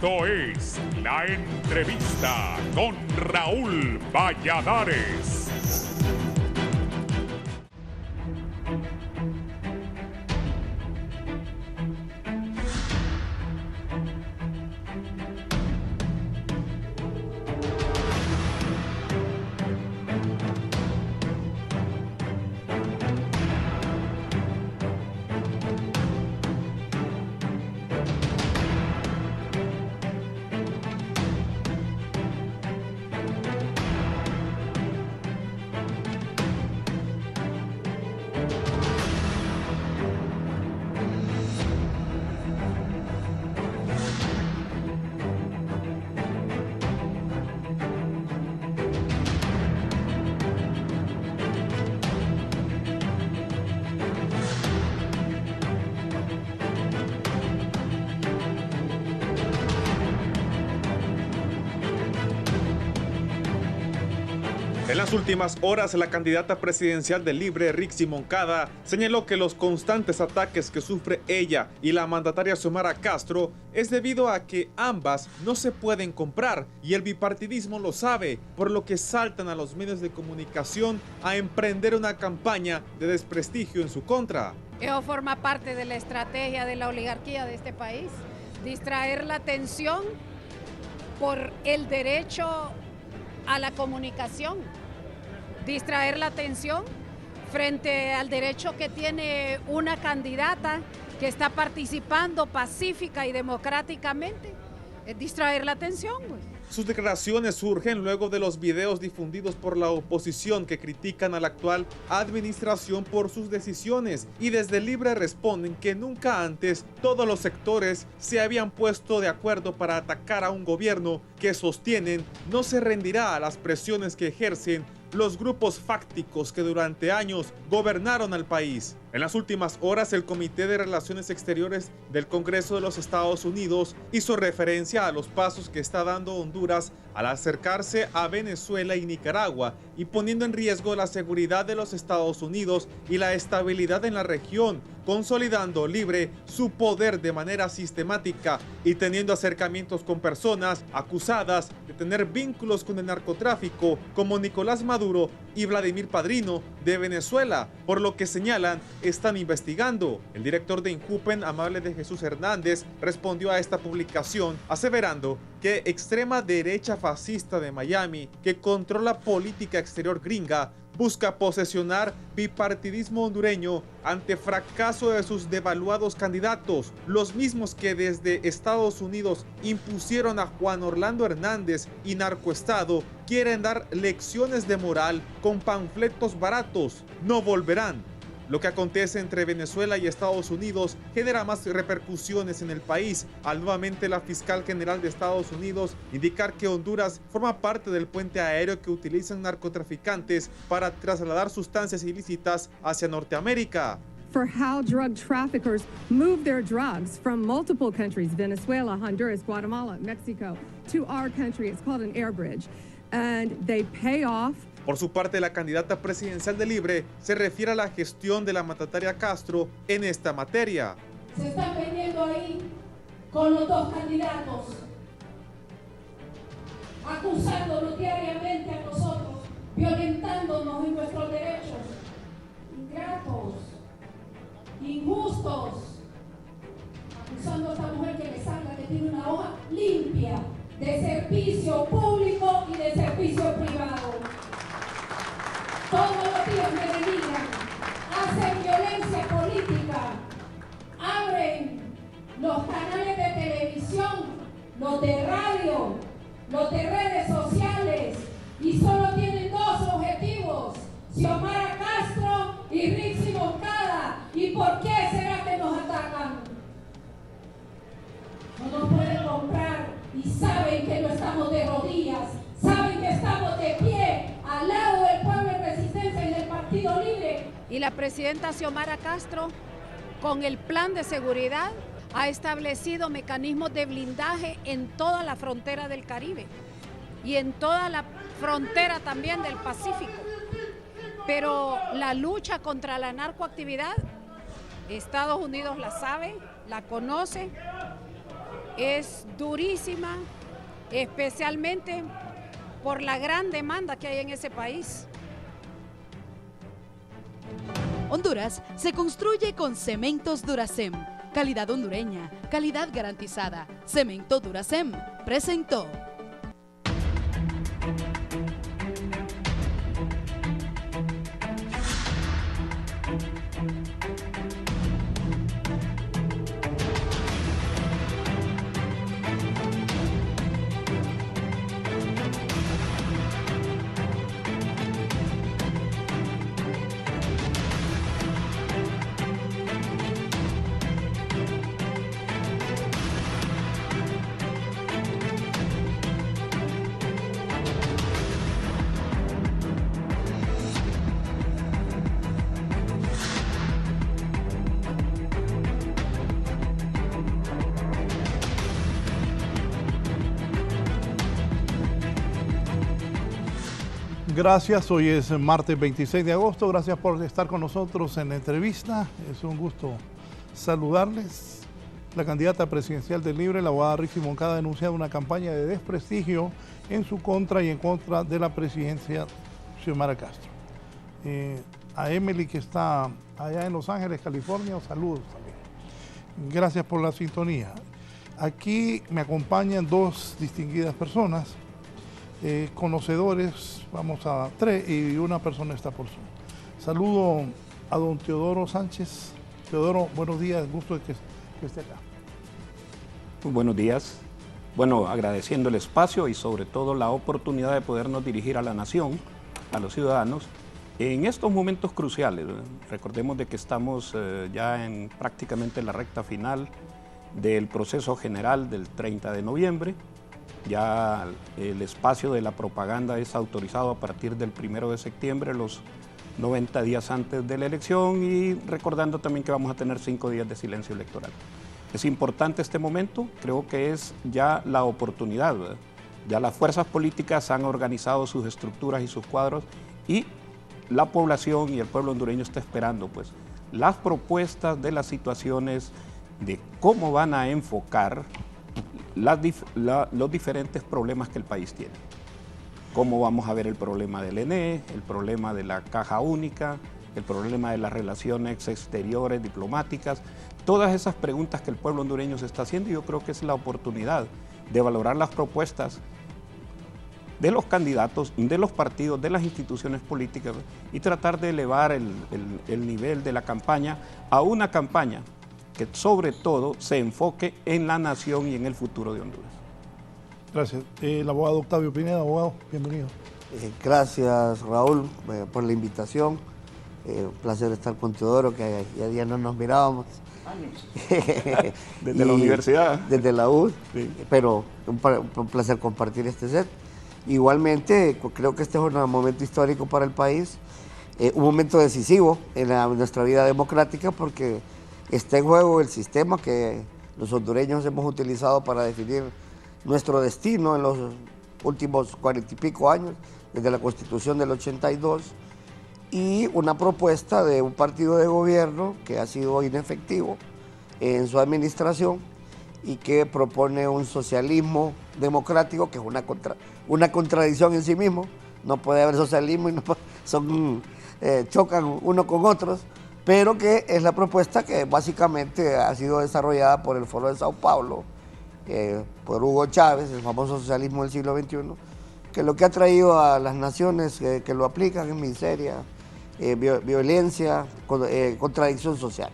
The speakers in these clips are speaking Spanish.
Esto es La Entrevista con Raúl Valladares. En las últimas horas, la candidata presidencial de Libre, Rixi Moncada, señaló que los constantes ataques que sufre ella y la mandataria Xiomara Castro es debido a que ambas no se pueden comprar y el bipartidismo lo sabe, por lo que saltan a los medios de comunicación a emprender una campaña de desprestigio en su contra. Eso forma parte de la estrategia de la oligarquía de este país, distraer la atención por el derecho a la comunicación, distraer la atención frente al derecho que tiene una candidata que está participando pacífica y democráticamente, es distraer la atención, pues. Sus declaraciones surgen luego de los videos difundidos por la oposición que critican a la actual administración por sus decisiones, y desde Libre responden que nunca antes todos los sectores se habían puesto de acuerdo para atacar a un gobierno que sostienen no se rendirá a las presiones que ejercen los grupos fácticos que durante años gobernaron al país. En las últimas horas, el Comité de Relaciones Exteriores del Congreso de los Estados Unidos hizo referencia a los pasos que está dando Honduras al acercarse a Venezuela y Nicaragua y poniendo en riesgo la seguridad de los Estados Unidos y la estabilidad en la región, consolidando Libre su poder de manera sistemática y teniendo acercamientos con personas acusadas de tener vínculos con el narcotráfico como Nicolás Maduro y Vladimir Padrino de Venezuela, por lo que señalan están investigando. El director de Injupen, Amable de Jesús Hernández, respondió a esta publicación aseverando que extrema derecha fascista de Miami, que controla política exterior gringa, busca posesionar bipartidismo hondureño ante fracaso de sus devaluados candidatos, los mismos que desde Estados Unidos impusieron a Juan Orlando Hernández y narcoestado, quieren dar lecciones de moral con panfletos baratos. No volverán. Lo que acontece entre Venezuela y Estados Unidos genera más repercusiones en el país, al nuevamente la fiscal general de Estados Unidos indicar que Honduras forma parte del puente aéreo que utilizan narcotraficantes para trasladar sustancias ilícitas hacia Norteamérica. For how drug traffickers move their drugs from multiple countries, Venezuela, Honduras, Guatemala, Mexico, to our country. It's called an air bridge. And they pay off. Por su parte, la candidata presidencial de Libre se refiere a la gestión de la mandataria Castro en esta materia. Se están vendiendo ahí con los dos candidatos, acusándonos diariamente a nosotros, violentándonos en nuestros derechos, ingratos, injustos, acusando a esta mujer que le salga, que tiene una hoja limpia de servicio público y de servicio privado. Todos los días me denigran, hacen violencia política, abren los canales de televisión, los de radio, los de redes sociales y solo tienen dos objetivos: Xiomara Castro y Rixi Moncada. ¿Y por qué será que nos atacan? No nos pueden comprar y saben que no estamos de rodillas, saben que estamos de pie al lado del pueblo en resistencia y del Partido Libre. Y la presidenta Xiomara Castro, con el plan de seguridad, ha establecido mecanismos de blindaje en toda la frontera del Caribe y en toda la frontera también del Pacífico. Pero la lucha contra la narcoactividad, Estados Unidos la sabe, la conoce es durísima, especialmente por la gran demanda que hay en ese país. Honduras se construye con Cementos Duracem. Calidad hondureña, calidad garantizada. Cemento Duracem presentó. Gracias, hoy es martes 26 de agosto, gracias por estar con nosotros en la entrevista, es un gusto saludarles. La candidata presidencial del Libre, la abogada Rixi Moncada, ha denunciado una campaña de desprestigio en su contra y en contra de la presidencia Xiomara Castro. A Emily, que está allá en Los Ángeles, California, saludos también. Gracias por la sintonía. Aquí me acompañan dos distinguidas personas, conocedores, vamos a tres, y una persona está por Zoom. Saludo a don Teodoro Sánchez. Teodoro, buenos días, gusto de que esté acá. Muy buenos días. Bueno, agradeciendo el espacio y sobre todo la oportunidad de podernos dirigir a la nación, a los ciudadanos, en estos momentos cruciales. Recordemos de que estamos ya en prácticamente la recta final del proceso general del 30 de noviembre. Ya el espacio de la propaganda es autorizado a partir del 1 de septiembre, los 90 días antes de la elección, y recordando también que vamos a tener 5 días de silencio electoral. Es importante este momento, creo que es ya la oportunidad, ¿verdad? Ya las fuerzas políticas han organizado sus estructuras y sus cuadros y la población y el pueblo hondureño está esperando pues las propuestas de las situaciones de cómo van a enfocar los diferentes problemas que el país tiene. Cómo vamos a ver el problema del ENE, el problema de la caja única, el problema de las relaciones exteriores, diplomáticas, todas esas preguntas que el pueblo hondureño se está haciendo, y yo creo que es la oportunidad de valorar las propuestas de los candidatos, de los partidos, de las instituciones políticas y tratar de elevar el nivel de la campaña a una campaña que sobre todo se enfoque en la nación y en el futuro de Honduras. Gracias. El abogado Octavio Pineda, abogado, bienvenido. Gracias, Raúl, por la invitación. Un placer estar con Teodoro, que ya no nos mirábamos. Desde la universidad. Desde la U, sí. Pero un placer compartir este set. Igualmente, creo que este es un momento histórico para el país, un momento decisivo en nuestra vida democrática, porque está en juego el sistema que los hondureños hemos utilizado para definir nuestro destino en los últimos 40 y pico años, desde la Constitución del 82, y una propuesta de un partido de gobierno que ha sido inefectivo en su administración y que propone un socialismo democrático que es una contradicción en sí mismo. No puede haber socialismo y chocan uno con otros, pero que es la propuesta que básicamente ha sido desarrollada por el Foro de Sao Paulo, por Hugo Chávez, el famoso socialismo del siglo XXI, que lo que ha traído a las naciones que lo aplican es miseria, violencia, contradicción social.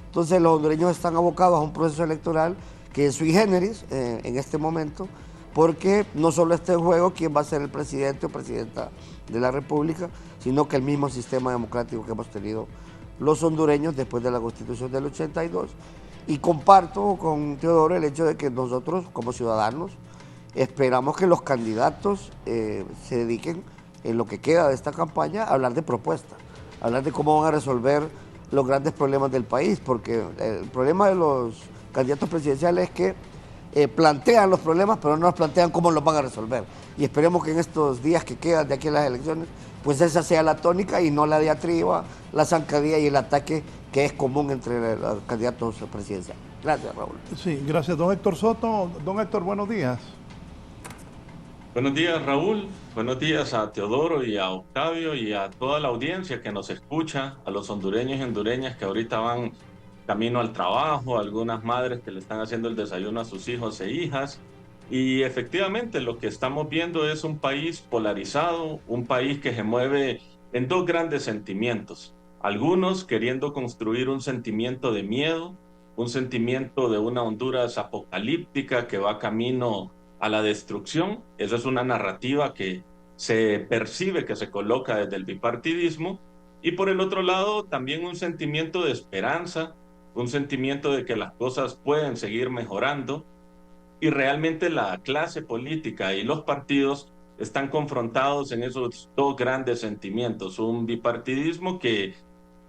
Entonces los hondureños están abocados a un proceso electoral que es sui generis en este momento, porque no solo está en juego quién va a ser el presidente o presidenta de la República, sino que el mismo sistema democrático que hemos tenido los hondureños después de la Constitución del 82. Y comparto con Teodoro el hecho de que nosotros, como ciudadanos, esperamos que los candidatos se dediquen, en lo que queda de esta campaña, a hablar de propuestas, a hablar de cómo van a resolver los grandes problemas del país, porque el problema de los candidatos presidenciales es que plantean los problemas, pero no nos plantean cómo los van a resolver. Y esperemos que en estos días que quedan de aquí a las elecciones, pues esa sea la tónica y no la diatriba, la zancadilla y el ataque que es común entre los candidatos presidenciales. Gracias, Raúl. Sí, gracias, don Héctor Soto. Don Héctor, buenos días. Buenos días, Raúl. Buenos días a Teodoro y a Octavio y a toda la audiencia que nos escucha, a los hondureños y hondureñas que ahorita van camino al trabajo, a algunas madres que le están haciendo el desayuno a sus hijos e hijas. Y efectivamente lo que estamos viendo es un país polarizado, un país que se mueve en dos grandes sentimientos. Algunos queriendo construir un sentimiento de miedo, un sentimiento de una Honduras apocalíptica que va camino a la destrucción. Esa es una narrativa que se percibe, que se coloca desde el bipartidismo. Y por el otro lado, también un sentimiento de esperanza, un sentimiento de que las cosas pueden seguir mejorando. Y realmente la clase política y los partidos están confrontados en esos dos grandes sentimientos. Un bipartidismo que,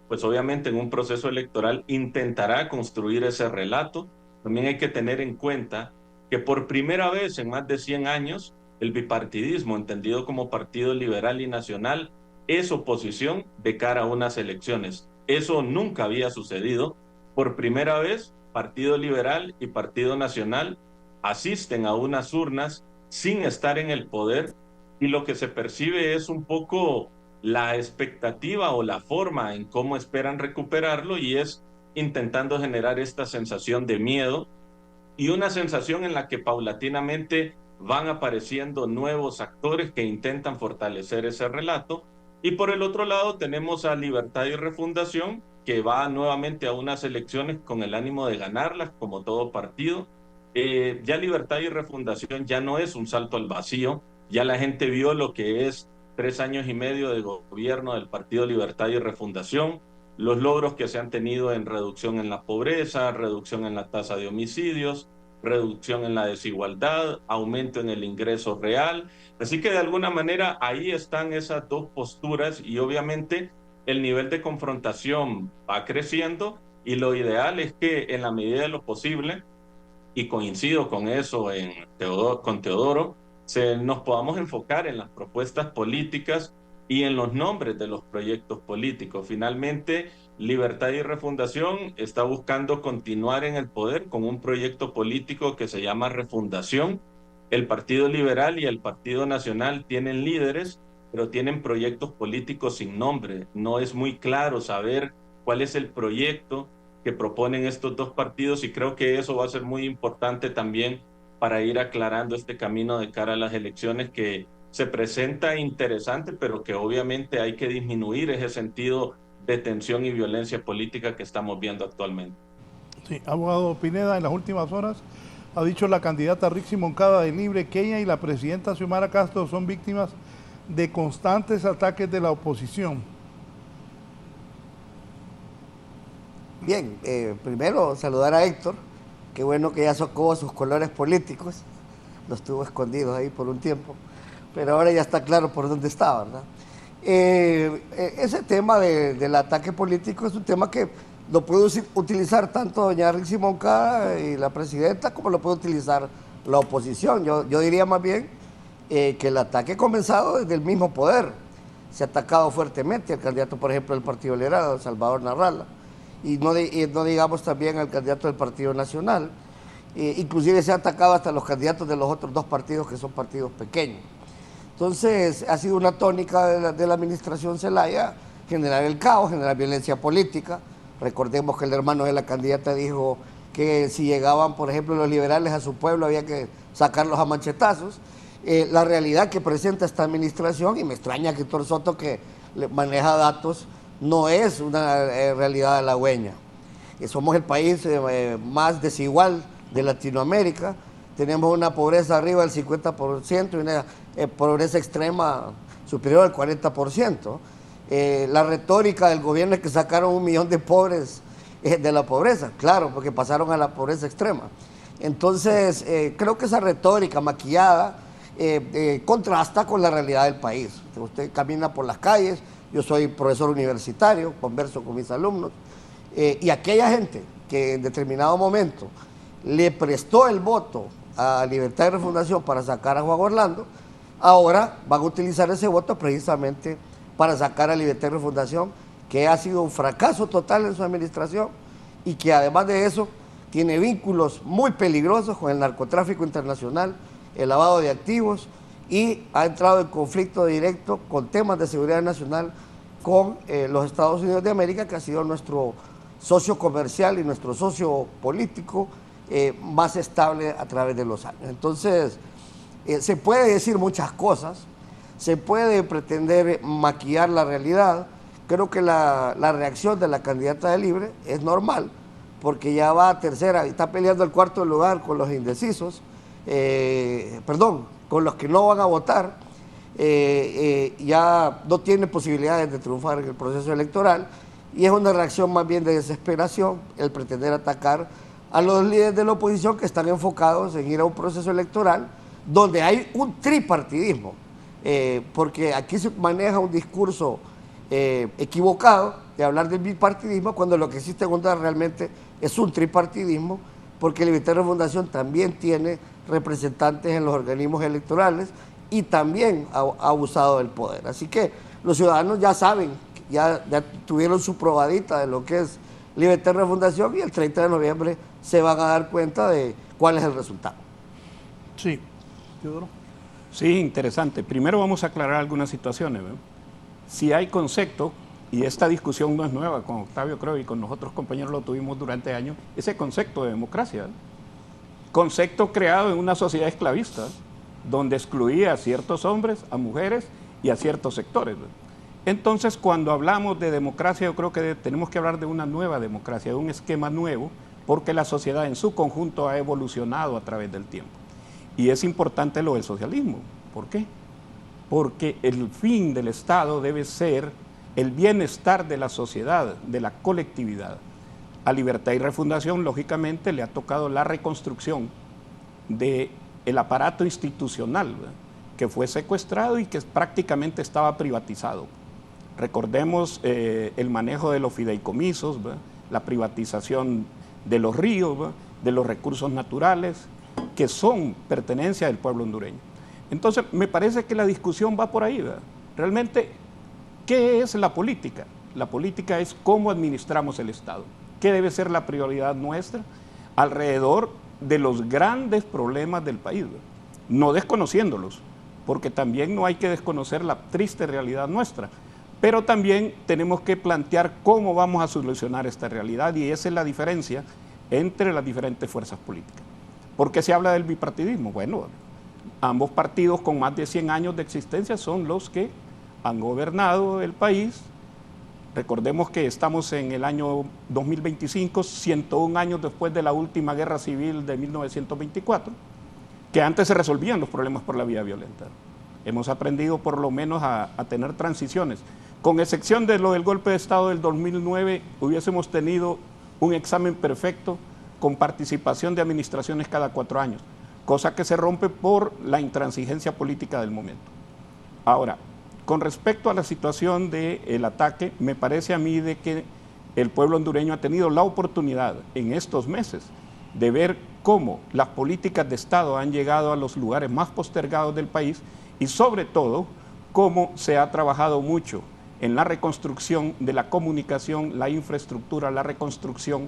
pues obviamente en un proceso electoral intentará construir ese relato. También hay que tener en cuenta que por primera vez en más de 100 años, el bipartidismo, entendido como Partido Liberal y Nacional, es oposición de cara a unas elecciones. Eso nunca había sucedido. Por primera vez, Partido Liberal y Partido Nacional asisten a unas urnas sin estar en el poder, y lo que se percibe es un poco la expectativa o la forma en cómo esperan recuperarlo, y es intentando generar esta sensación de miedo y una sensación en la que paulatinamente van apareciendo nuevos actores que intentan fortalecer ese relato. Y por el otro lado tenemos a Libertad y Refundación, que va nuevamente a unas elecciones con el ánimo de ganarlas, como todo partido. Ya Libertad y Refundación ya no es un salto al vacío, ya la gente vio lo que es 3 años y medio de gobierno del Partido Libertad y Refundación, los logros que se han tenido en reducción en la pobreza, reducción en la tasa de homicidios, reducción en la desigualdad, aumento en el ingreso real. Así que de alguna manera ahí están esas dos posturas, y obviamente el nivel de confrontación va creciendo, y lo ideal es que en la medida de lo posible, y coincido con eso con Teodoro, nos podamos enfocar en las propuestas políticas y en los nombres de los proyectos políticos. Finalmente, Libertad y Refundación está buscando continuar en el poder con un proyecto político que se llama Refundación. El Partido Liberal y el Partido Nacional tienen líderes, pero tienen proyectos políticos sin nombre. No es muy claro saber cuál es el proyecto que proponen estos dos partidos, y creo que eso va a ser muy importante también para ir aclarando este camino de cara a las elecciones, que se presenta interesante, pero que obviamente hay que disminuir ese sentido de tensión y violencia política que estamos viendo actualmente. Sí, abogado Pineda, en las últimas horas ha dicho la candidata Rixi Moncada de Libre que ella y la presidenta Xiomara Castro son víctimas de constantes ataques de la oposición. Bien, primero saludar a Héctor, qué bueno que ya sacó sus colores políticos, los tuvo escondidos ahí por un tiempo, pero ahora ya está claro por dónde está, ¿verdad? Ese tema del ataque político es un tema que lo puede utilizar tanto doña Rixi Moncada y la presidenta, como lo puede utilizar la oposición. Yo diría más bien que el ataque ha comenzado desde el mismo poder. Se ha atacado fuertemente al candidato, por ejemplo, del Partido Liberal, Salvador Narrala, y no digamos también al candidato del Partido Nacional. Inclusive se ha atacado hasta los candidatos de los otros dos partidos, que son partidos pequeños. Entonces ha sido una tónica de la administración Zelaya generar el caos, generar violencia política. Recordemos que el hermano de la candidata dijo que si llegaban, por ejemplo, los liberales a su pueblo había que sacarlos a machetazos. La realidad que presenta esta administración, y me extraña que Héctor Soto, que maneja datos, no es una realidad halagüeña. Somos el país más desigual de Latinoamérica, tenemos una pobreza arriba del 50% y una pobreza extrema superior al 40%. La retórica del gobierno es que sacaron 1 millón de pobres de la pobreza, claro, porque pasaron a la pobreza extrema. Entonces, creo que esa retórica maquillada contrasta con la realidad del país. Usted camina por las calles, yo soy profesor universitario, converso con mis alumnos, y aquella gente que en determinado momento le prestó el voto a Libertad y Refundación para sacar a Juan Orlando, ahora van a utilizar ese voto precisamente para sacar a Libertad y Refundación, que ha sido un fracaso total en su administración, y que además de eso tiene vínculos muy peligrosos con el narcotráfico internacional, el lavado de activos, y ha entrado en conflicto directo con temas de seguridad nacional con los Estados Unidos de América, que ha sido nuestro socio comercial y nuestro socio político más estable a través de los años. Entonces, se puede decir muchas cosas, se puede pretender maquillar la realidad. Creo que la reacción de la candidata de Libre es normal, porque ya va a tercera, está peleando el cuarto lugar con los indecisos, con los que no van a votar, ya no tiene posibilidades de triunfar en el proceso electoral, y es una reacción más bien de desesperación el pretender atacar a los líderes de la oposición que están enfocados en ir a un proceso electoral donde hay un tripartidismo, porque aquí se maneja un discurso equivocado de hablar del bipartidismo, cuando lo que existe en Honduras realmente es un tripartidismo, porque Libertad y Refundación también tiene representantes en los organismos electorales y también ha abusado del poder. Así que los ciudadanos ya saben, ya tuvieron su probadita de lo que es Libertad y Refundación, y el 30 de noviembre se van a dar cuenta de cuál es el resultado. Sí, Teodoro. Sí, interesante. Primero vamos a aclarar algunas situaciones, ¿no? Si hay concepto, y esta discusión no es nueva, con Octavio creo y con los otros compañeros lo tuvimos durante años, ese concepto de democracia, ¿no? Concepto creado en una sociedad esclavista, donde excluía a ciertos hombres, a mujeres y a ciertos sectores, ¿no? Entonces, cuando hablamos de democracia, yo creo que tenemos que hablar de una nueva democracia, de un esquema nuevo, porque la sociedad en su conjunto ha evolucionado a través del tiempo. Y es importante lo del socialismo. ¿Por qué? Porque el fin del Estado debe ser el bienestar de la sociedad, de la colectividad. A Libertad y Refundación, lógicamente, le ha tocado la reconstrucción del aparato institucional, ¿verdad?, que fue secuestrado y que prácticamente estaba privatizado. Recordemos el manejo de los fideicomisos, ¿verdad?, la privatización de los ríos, ¿verdad?, de los recursos naturales, que son pertenencia del pueblo hondureño. Entonces, me parece que la discusión va por ahí, ¿verdad? Realmente, ¿qué es la política? La política es cómo administramos el Estado. ¿Qué debe ser la prioridad nuestra alrededor de los grandes problemas del país, ¿verdad?, no desconociéndolos, porque también no hay que desconocer la triste realidad nuestra, pero también tenemos que plantear cómo vamos a solucionar esta realidad, y esa es la diferencia entre las diferentes fuerzas políticas. ¿Por qué se habla del bipartidismo? Bueno, ambos partidos con más de 100 años de existencia son los que han gobernado el país. Recordemos que estamos en el año 2025, 101 años después de la última guerra civil de 1924, que antes se resolvían los problemas por la vía violenta. Hemos aprendido por lo menos a tener transiciones. Con excepción de lo del golpe de Estado del 2009, hubiésemos tenido un examen perfecto con participación de administraciones cada 4 años, cosa que se rompe por la intransigencia política del momento. Ahora, con respecto a la situación del ataque, me parece a mí de que el pueblo hondureño ha tenido la oportunidad en estos meses de ver cómo las políticas de Estado han llegado a los lugares más postergados del país, y sobre todo cómo se ha trabajado mucho en la reconstrucción de la comunicación, la infraestructura, la reconstrucción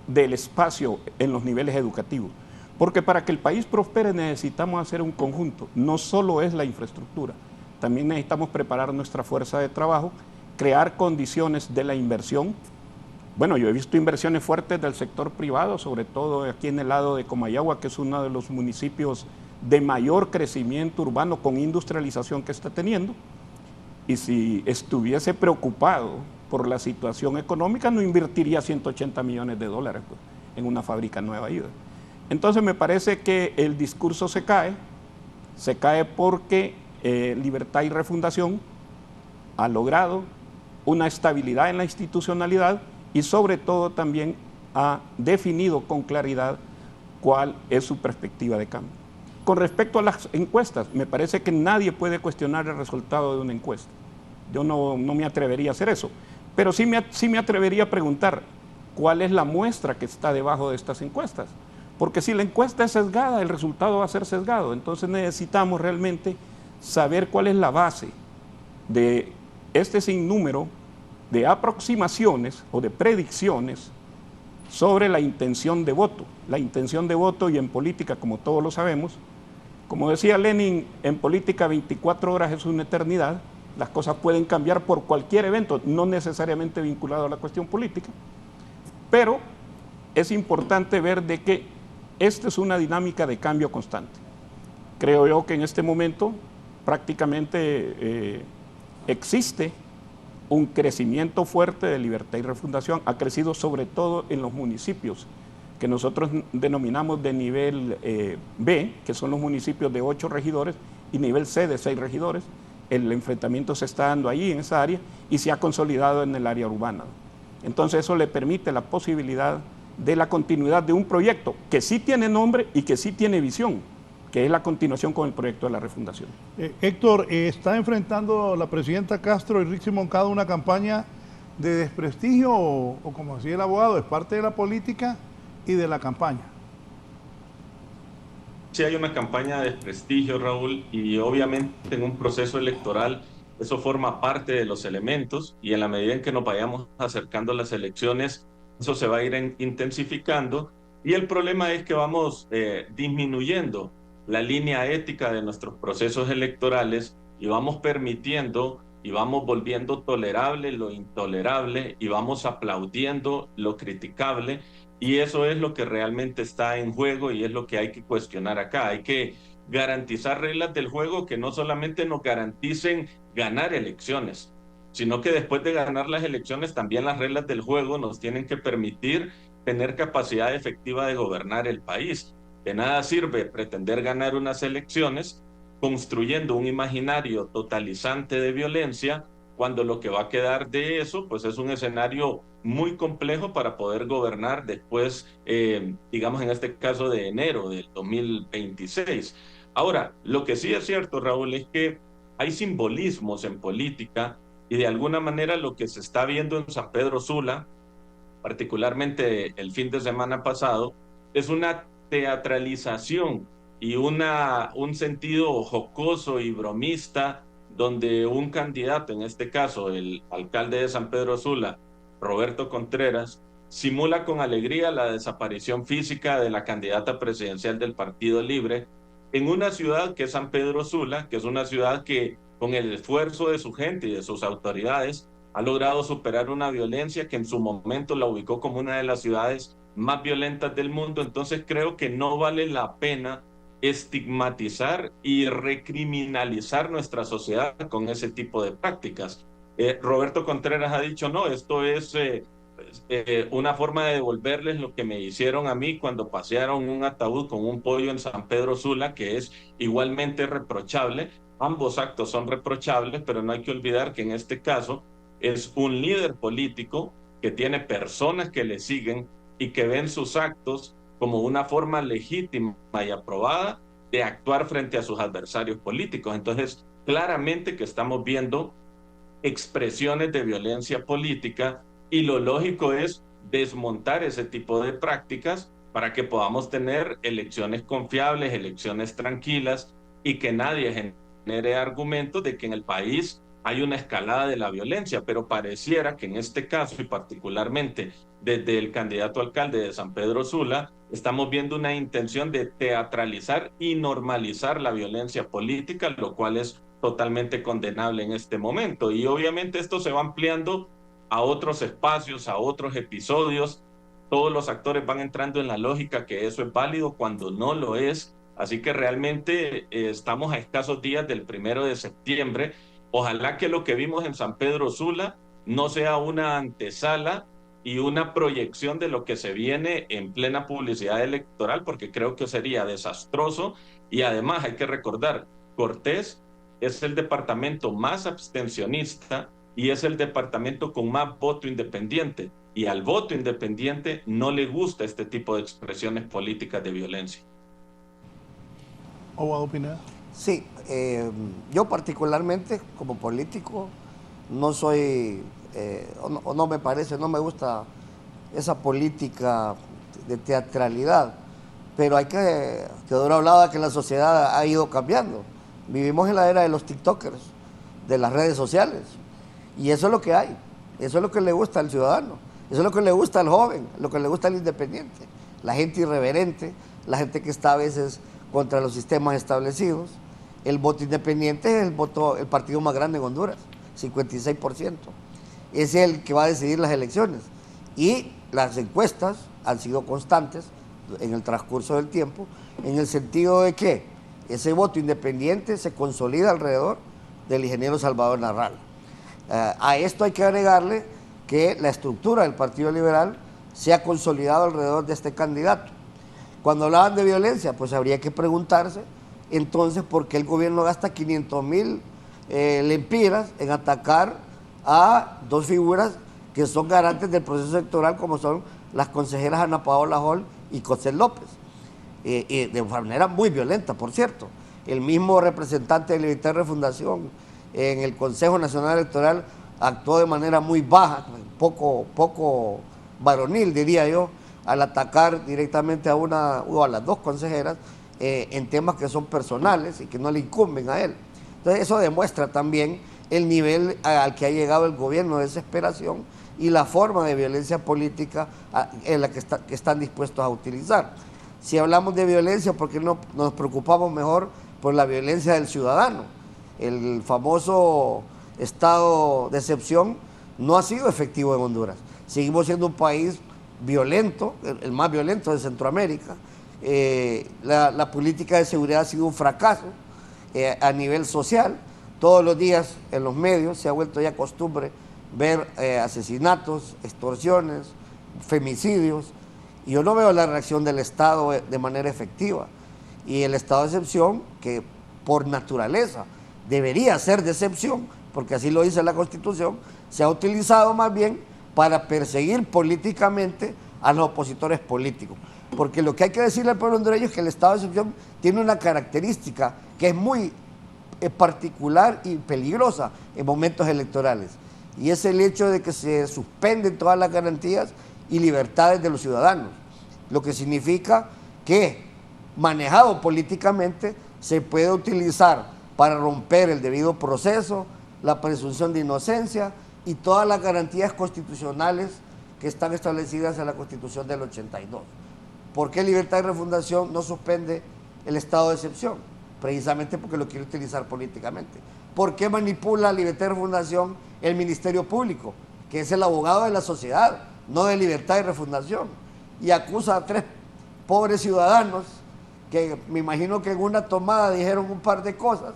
del espacio en los niveles educativos. Porque para que el país prospere necesitamos hacer un conjunto, no solo es la infraestructura, también necesitamos preparar nuestra fuerza de trabajo, crear condiciones de la inversión. Bueno, yo he visto inversiones fuertes del sector privado, sobre todo aquí en el lado de Comayagua, que es uno de los municipios de mayor crecimiento urbano con industrialización que está teniendo. Y si estuviese preocupado por la situación económica, no invertiría 180 millones de dólares pues, en una fábrica nueva ahí. Entonces me parece que el discurso se cae porque Libertad y Refundación ha logrado una estabilidad en la institucionalidad y sobre todo también ha definido con claridad cuál es su perspectiva de cambio. Con respecto a las encuestas, me parece que nadie puede cuestionar el resultado de una encuesta. Yo no me atrevería a hacer eso, pero sí me atrevería a preguntar cuál es la muestra que está debajo de estas encuestas. Porque si la encuesta es sesgada, el resultado va a ser sesgado. Entonces necesitamos realmente saber cuál es la base de este sinnúmero de aproximaciones o de predicciones sobre la intención de voto. La intención de voto, y en política, como todos lo sabemos, como decía Lenin, en política 24 horas es una eternidad. Las cosas pueden cambiar por cualquier evento, no necesariamente vinculado a la cuestión política, pero es importante ver de que esta es una dinámica de cambio constante. Creo yo que en este momento prácticamente existe un crecimiento fuerte de Libertad y Refundación. Ha crecido sobre todo en los municipios que nosotros denominamos de nivel B, que son los municipios de 8 regidores, y nivel C de 6 regidores. El enfrentamiento se está dando ahí en esa área y se ha consolidado en el área urbana. Entonces eso le permite la posibilidad de la continuidad de un proyecto que sí tiene nombre y que sí tiene visión, que es la continuación con el proyecto de la refundación. Héctor, ¿está enfrentando la presidenta Castro y Rixi Moncada una campaña de desprestigio o como decía el abogado, es parte de la política y de la campaña? Sí, hay una campaña de desprestigio, Raúl, y obviamente en un proceso electoral eso forma parte de los elementos, y en la medida en que nos vayamos acercando a las elecciones, eso se va a ir intensificando, y el problema es que vamos disminuyendo la línea ética de nuestros procesos electorales y vamos permitiendo y vamos volviendo tolerable lo intolerable y vamos aplaudiendo lo criticable, y eso es lo que realmente está en juego y es lo que hay que cuestionar acá. Hay que garantizar reglas del juego que no solamente nos garanticen ganar elecciones, sino que después de ganar las elecciones también las reglas del juego nos tienen que permitir tener capacidad efectiva de gobernar el país. De nada sirve pretender ganar unas elecciones construyendo un imaginario totalizante de violencia, cuando lo que va a quedar de eso pues es un escenario muy complejo para poder gobernar después, digamos en este caso de enero del 2026. Ahora, lo que sí es cierto, Raúl, es que hay simbolismos en política y de alguna manera lo que se está viendo en San Pedro Sula, particularmente el fin de semana pasado, es una teatralización y un sentido jocoso y bromista, donde un candidato, en este caso el alcalde de San Pedro Sula, Roberto Contreras, simula con alegría la desaparición física de la candidata presidencial del Partido Libre en una ciudad que es San Pedro Sula, que es una ciudad que con el esfuerzo de su gente y de sus autoridades ha logrado superar una violencia que en su momento la ubicó como una de las ciudades más violentas del mundo. Entonces creo que no vale la pena estigmatizar y recriminalizar nuestra sociedad con ese tipo de prácticas. Roberto Contreras ha dicho, no, esto es una forma de devolverles lo que me hicieron a mí cuando pasearon un ataúd con un pollo en San Pedro Sula, que es igualmente reprochable. Ambos actos son reprochables, pero no hay que olvidar que en este caso es un líder político que tiene personas que le siguen y que ven sus actos como una forma legítima y aprobada de actuar frente a sus adversarios políticos. Entonces, claramente que estamos viendo expresiones de violencia política y lo lógico es desmontar ese tipo de prácticas para que podamos tener elecciones confiables, elecciones tranquilas y que nadie genere argumentos de que en el país hay una escalada de la violencia, pero pareciera que en este caso y particularmente desde el candidato alcalde de San Pedro Sula, estamos viendo una intención de teatralizar y normalizar la violencia política, lo cual es totalmente condenable en este momento. Y obviamente esto se va ampliando a otros espacios, a otros episodios. Todos los actores van entrando en la lógica que eso es válido cuando no lo es. Así que realmente estamos a escasos días del 1 de septiembre. Ojalá que lo que vimos en San Pedro Sula no sea una antesala y una proyección de lo que se viene en plena publicidad electoral, porque creo que sería desastroso. Y además hay que recordar, Cortés es el departamento más abstencionista y es el departamento con más voto independiente. Y al voto independiente no le gusta este tipo de expresiones políticas de violencia. ¿O Pineda? Sí, yo particularmente como político no soy, no me parece, no me gusta esa política de teatralidad, pero hay que, Teodoro hablaba que la sociedad ha ido cambiando. Vivimos en la era de los tiktokers, de las redes sociales, y eso es lo que hay, eso es lo que le gusta al ciudadano. Eso es lo que le gusta al joven, lo que le gusta al independiente. La gente irreverente, la gente que está a veces contra los sistemas establecidos. El voto independiente es el partido más grande en Honduras, 56%. Es el que va a decidir las elecciones. Y las encuestas han sido constantes en el transcurso del tiempo, en el sentido de que ese voto independiente se consolida alrededor del ingeniero Salvador Narral. A esto hay que agregarle que la estructura del Partido Liberal se ha consolidado alrededor de este candidato. Cuando hablaban de violencia, pues habría que preguntarse entonces por qué el gobierno gasta 500,000 lempiras en atacar a dos figuras que son garantes del proceso electoral, como son las consejeras Ana Paola Hall y José López, de manera muy violenta, por cierto. El mismo representante de Libertad y Refundación en el Consejo Nacional Electoral actuó de manera muy baja, poco varonil, diría yo, al atacar directamente a una o a las dos consejeras en temas que son personales y que no le incumben a él. Entonces eso demuestra también el nivel al que ha llegado el gobierno de desesperación y la forma de violencia política en la que están dispuestos a utilizar. Si hablamos de violencia, ¿por qué no nos preocupamos mejor por la violencia del ciudadano? El famoso estado de excepción no ha sido efectivo en Honduras. Seguimos siendo un país violento, el más violento de Centroamérica. La política de seguridad ha sido un fracaso a nivel social. Todos los días en los medios se ha vuelto ya costumbre ver asesinatos, extorsiones, femicidios, y yo no veo la reacción del Estado de manera efectiva. Y el estado de excepción, que por naturaleza debería ser de excepción, porque así lo dice la Constitución, se ha utilizado más bien para perseguir políticamente a los opositores políticos. Porque lo que hay que decirle al pueblo hondureño es que el estado de excepción tiene una característica que es muy particular y peligrosa en momentos electorales, y es el hecho de que se suspenden todas las garantías y libertades de los ciudadanos, lo que significa que, manejado políticamente, se puede utilizar para romper el debido proceso, la presunción de inocencia y todas las garantías constitucionales que están establecidas en la Constitución del 82. ¿Por qué Libertad y Refundación no suspende el estado de excepción? Precisamente porque lo quiere utilizar políticamente. ¿Por qué manipula Libertad y Refundación el Ministerio Público, que es el abogado de la sociedad, no de Libertad y Refundación? Y acusa a 3 pobres ciudadanos que me imagino que en una tomada dijeron un par de cosas,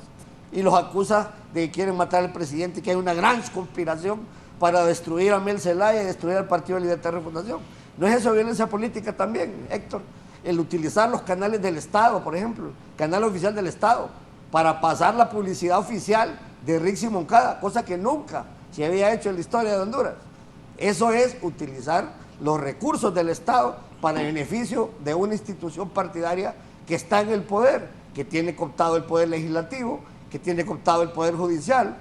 y los acusa de que quieren matar al presidente y que hay una gran conspiración para destruir a Mel Zelaya y destruir al Partido de Libertad y Refundación. ¿No es eso violencia política también, Héctor? El utilizar los canales del Estado, por ejemplo, el canal oficial del Estado, para pasar la publicidad oficial de Rixi Moncada, cosa que nunca se había hecho en la historia de Honduras. Eso es utilizar los recursos del Estado para el beneficio de una institución partidaria que está en el poder, que tiene cooptado el poder legislativo, que tiene cooptado el poder judicial.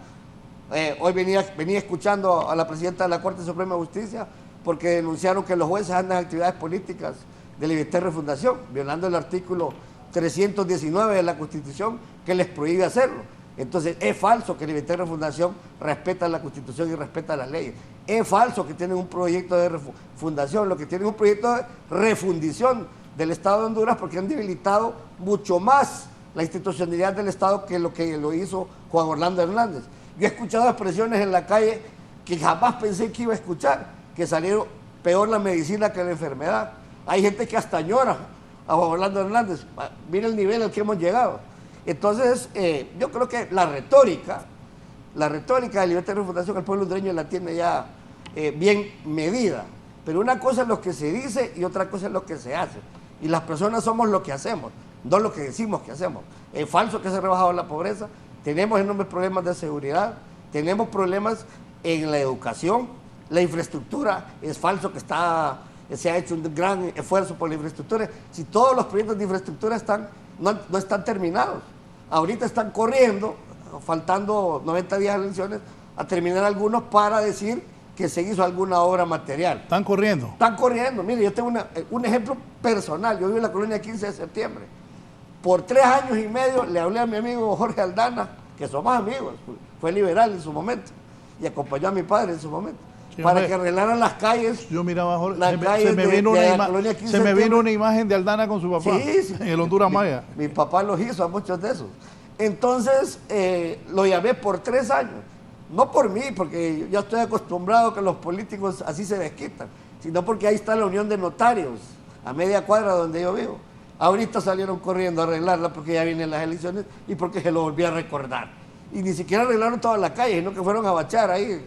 Hoy venía escuchando a la presidenta de la Corte Suprema de Justicia porque denunciaron que los jueces andan en actividades políticas de Libertad y Refundación, violando el artículo 319 de la Constitución que les prohíbe hacerlo. Entonces es falso que Libertad y Refundación respeta la Constitución y respeta las leyes. Es falso que tienen un proyecto de refundación, lo que tienen es un proyecto de refundición del Estado de Honduras, porque han debilitado mucho más la institucionalidad del Estado que lo hizo Juan Orlando Hernández. Yo he escuchado expresiones en la calle que jamás pensé que iba a escuchar, que salieron peor la medicina que la enfermedad. Hay gente que hasta llora a Juan Orlando Hernández. Mira el nivel al que hemos llegado. Entonces, yo creo que la retórica de Libertad y Refundación, el pueblo hondureño la tiene ya bien medida. Pero una cosa es lo que se dice y otra cosa es lo que se hace. Y las personas somos lo que hacemos, no lo que decimos que hacemos. Es falso que se ha rebajado la pobreza, tenemos enormes problemas de seguridad, tenemos problemas en la educación, la infraestructura, es falso que se ha hecho un gran esfuerzo por la infraestructura. Si todos los proyectos de infraestructura no están terminados, ahorita están corriendo, faltando 90 días de elecciones, a terminar algunos para decir que se hizo alguna obra material. ¿Están corriendo? Están corriendo. Mire, yo tengo un ejemplo personal. Yo vivo en la colonia 15 de septiembre. Por 3 años y medio le hablé a mi amigo Jorge Aldana, que somos amigos, fue liberal en su momento, y acompañó a mi padre en su momento. para que arreglaran las calles. Yo miraba, Jorge, las calles se me vino una imagen de Aldana con su papá, sí, en el Honduras Maya. Mi papá los hizo a muchos de esos. Entonces, lo llamé por 3 años. No por mí, porque ya estoy acostumbrado que los políticos así se desquitan, sino porque ahí está la unión de notarios, a media cuadra donde yo vivo. Ahorita salieron corriendo a arreglarla porque ya vienen las elecciones y porque se lo volví a recordar. Y ni siquiera arreglaron toda la calle, sino que fueron a bachar ahí.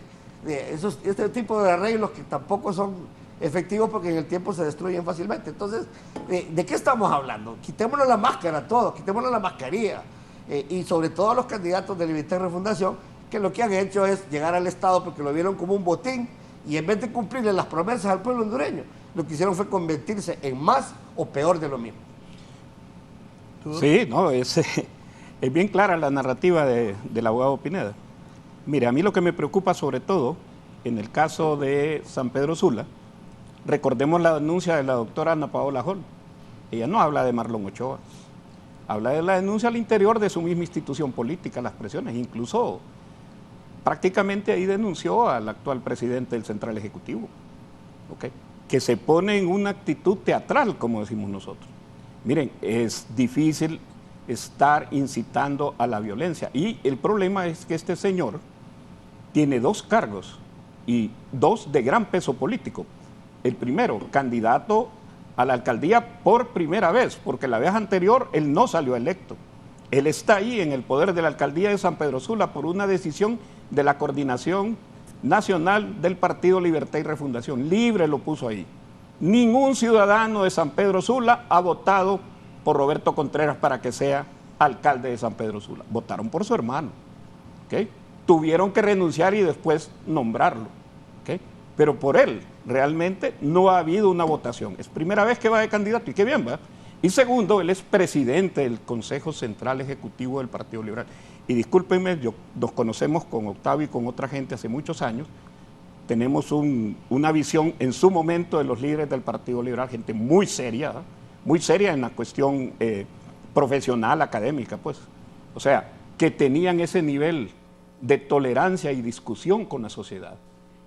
Este tipo de arreglos que tampoco son efectivos porque en el tiempo se destruyen fácilmente. Entonces, ¿de qué estamos hablando? Quitémonos la máscara todos, quitémonos la mascarilla. Y sobre todo los candidatos de Libertad y Refundación, que lo que han hecho es llegar al Estado porque lo vieron como un botín y en vez de cumplirle las promesas al pueblo hondureño, lo que hicieron fue convertirse en más o peor de lo mismo. Sí, no, es bien clara la narrativa del abogado Pineda. Mire, a mí lo que me preocupa sobre todo, en el caso de San Pedro Sula, recordemos la denuncia de la doctora Ana Paola Hall. Ella no habla de Marlon Ochoa, habla de la denuncia al interior de su misma institución política, las presiones, incluso prácticamente ahí denunció al actual presidente del Central Ejecutivo, ¿okay? Que se pone en una actitud teatral, como decimos nosotros. Miren, es difícil estar incitando a la violencia y el problema es que este señor tiene 2 cargos y 2 de gran peso político. El primero, candidato a la alcaldía por primera vez, porque la vez anterior él no salió electo. Él está ahí en el poder de la alcaldía de San Pedro Sula por una decisión de la Coordinación Nacional del Partido Libertad y Refundación. Libre lo puso ahí. Ningún ciudadano de San Pedro Sula ha votado por Roberto Contreras para que sea alcalde de San Pedro Sula. Votaron por su hermano. ¿Okay? Tuvieron que renunciar y después nombrarlo. ¿Okay? Pero por él realmente no ha habido una votación. Es primera vez que va de candidato y qué bien va. Y segundo, él es presidente del Consejo Central Ejecutivo del Partido Liberal. Y discúlpenme, nos conocemos con Octavio y con otra gente hace muchos años. Tenemos una visión en su momento de los líderes del Partido Liberal, gente muy seria en la cuestión profesional, académica, pues. O sea, que tenían ese nivel de tolerancia y discusión con la sociedad.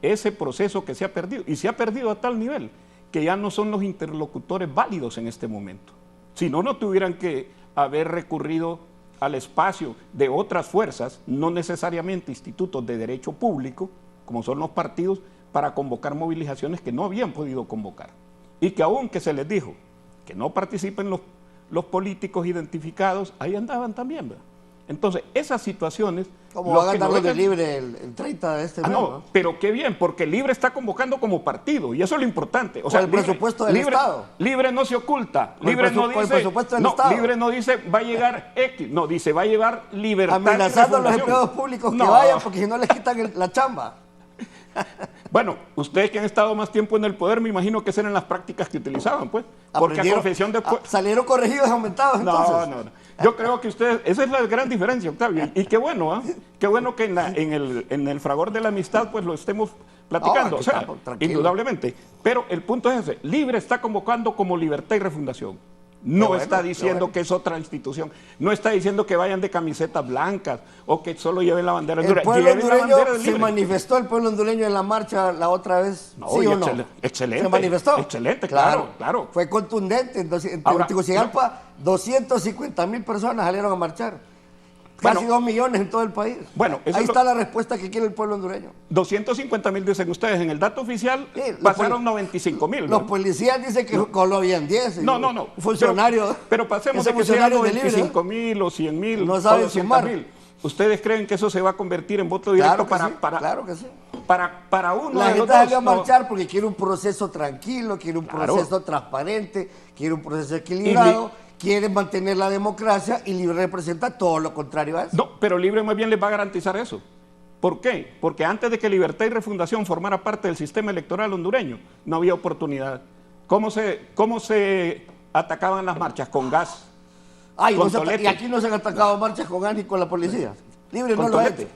Ese proceso que se ha perdido, y se ha perdido a tal nivel que ya no son los interlocutores válidos en este momento. Si no, no tuvieran que haber recurrido al espacio de otras fuerzas, no necesariamente institutos de derecho público, como son los partidos, para convocar movilizaciones que no habían podido convocar. Y que aunque se les dijo que no participen los políticos identificados, ahí andaban también, ¿verdad? Entonces, esas situaciones... Como va a ganar de Libre el 30 de este mes, no, pero qué bien, porque Libre está convocando como partido, y eso es lo importante. O sea, el presupuesto del Estado. Libre no se oculta. Libre no dice... el presupuesto del Estado. Libre no dice va a llegar X, no, dice va a llevar Libertad. Amenazando a los empleados públicos que vayan, porque si no les quitan la chamba. Bueno, ustedes que han estado más tiempo en el poder, me imagino que esas eran las prácticas que utilizaban, pues. Porque a confesión de... ¿Salieron corregidos y aumentados entonces? No. Yo creo que ustedes... Esa es la gran diferencia, Octavio. Y qué bueno, ¿eh? Qué bueno que en el fragor de la amistad, pues lo estemos platicando. O sea, indudablemente. Pero el punto es ese. Libre está convocando como Libertad y Refundación. No está diciendo que es otra institución. No está diciendo que vayan de camisetas blancas o que solo lleven la bandera hondureña. ¿El pueblo hondureño se manifestó el pueblo hondureño en la marcha la otra vez? No, ¿Sí o no? Excelente. ¿Se manifestó? Excelente, claro. Fue contundente. Entonces, en Tegucigalpa, 250,000 personas salieron a marchar. Casi 2 millones en todo el país. Bueno, ahí está la respuesta que quiere el pueblo hondureño. 250,000 dicen ustedes. En el dato oficial pasaron 95,000. Los policías dicen que solo habían 10. No. Funcionarios. Pero pasemos de que sean 95,000 o 100,000 no saben o 200,000. ¿Ustedes creen que eso se va a convertir en voto directo claro que sí. Para uno la de los gente dos? salió a marchar porque quiere un proceso tranquilo, quiere un proceso transparente, quiere un proceso equilibrado. Quieren mantener la democracia y Libre representa todo lo contrario a eso. No, pero Libre más bien les va a garantizar eso. ¿Por qué? Porque antes de que Libertad y Refundación formara parte del sistema electoral hondureño, no había oportunidad. ¿Cómo se atacaban las marchas? Con gas. Y aquí no se han atacado marchas con gas ni con la policía. Libre no lo ha hecho.